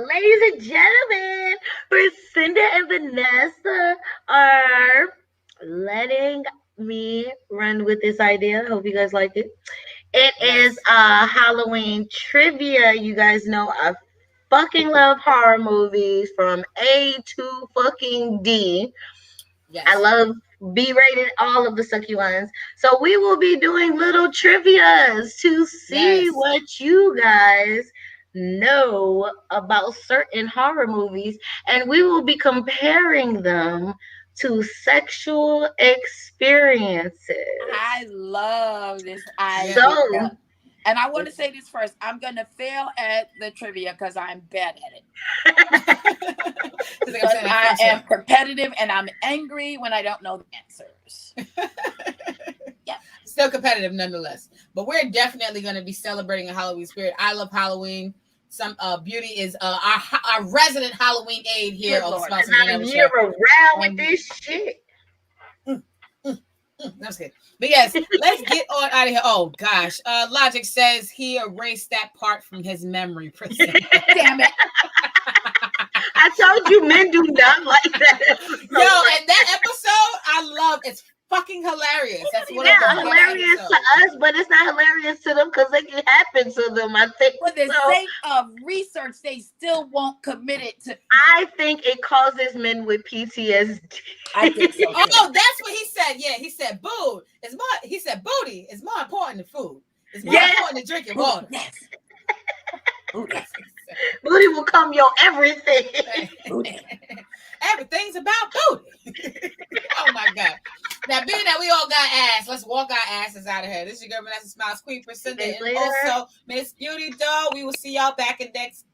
ladies and gentlemen, Lucinda and Vanessa are letting me run with this idea. I hope you guys like it. It is Halloween trivia. You guys know I fucking love horror movies from A to fucking D. Yes. I love B-rated, all of the sucky ones. So we will be doing little trivias to see what you guys know about certain horror movies, and we will be comparing them to sexual experiences. I love this idea. And I want to say this first. I'm going to fail at the trivia because I'm bad at it. Because I am competitive and I'm angry when I don't know the answers. Yeah. Still competitive nonetheless. But we're definitely going to be celebrating a Halloween spirit. I love Halloween. Some Beauty is our resident Halloween aide here on the Smilez year around with this shit. That's good. But yes, let's get on out of here. Oh gosh. Logic says he erased that part from his memory. Damn it. I told you men do not like that episode. Yo, and that episode I love. It's fucking hilarious. That's what it's hilarious to us, but it's not hilarious to them because it can happen to them. I think for the sake of research, they still won't commit it to. I think it causes men with PTSD. I think so. Oh, that's what he said. Yeah, he said booty is more important than food. It's more important than drinking water. Yes. Booty will come your everything. Everything's about booty. Oh my God. Now, being that we all got ass, let's walk our asses out of here. This is your girl, Vanessa Smilez, Queen Priscilla, and also Mz.Beautidoll. We will see y'all back in next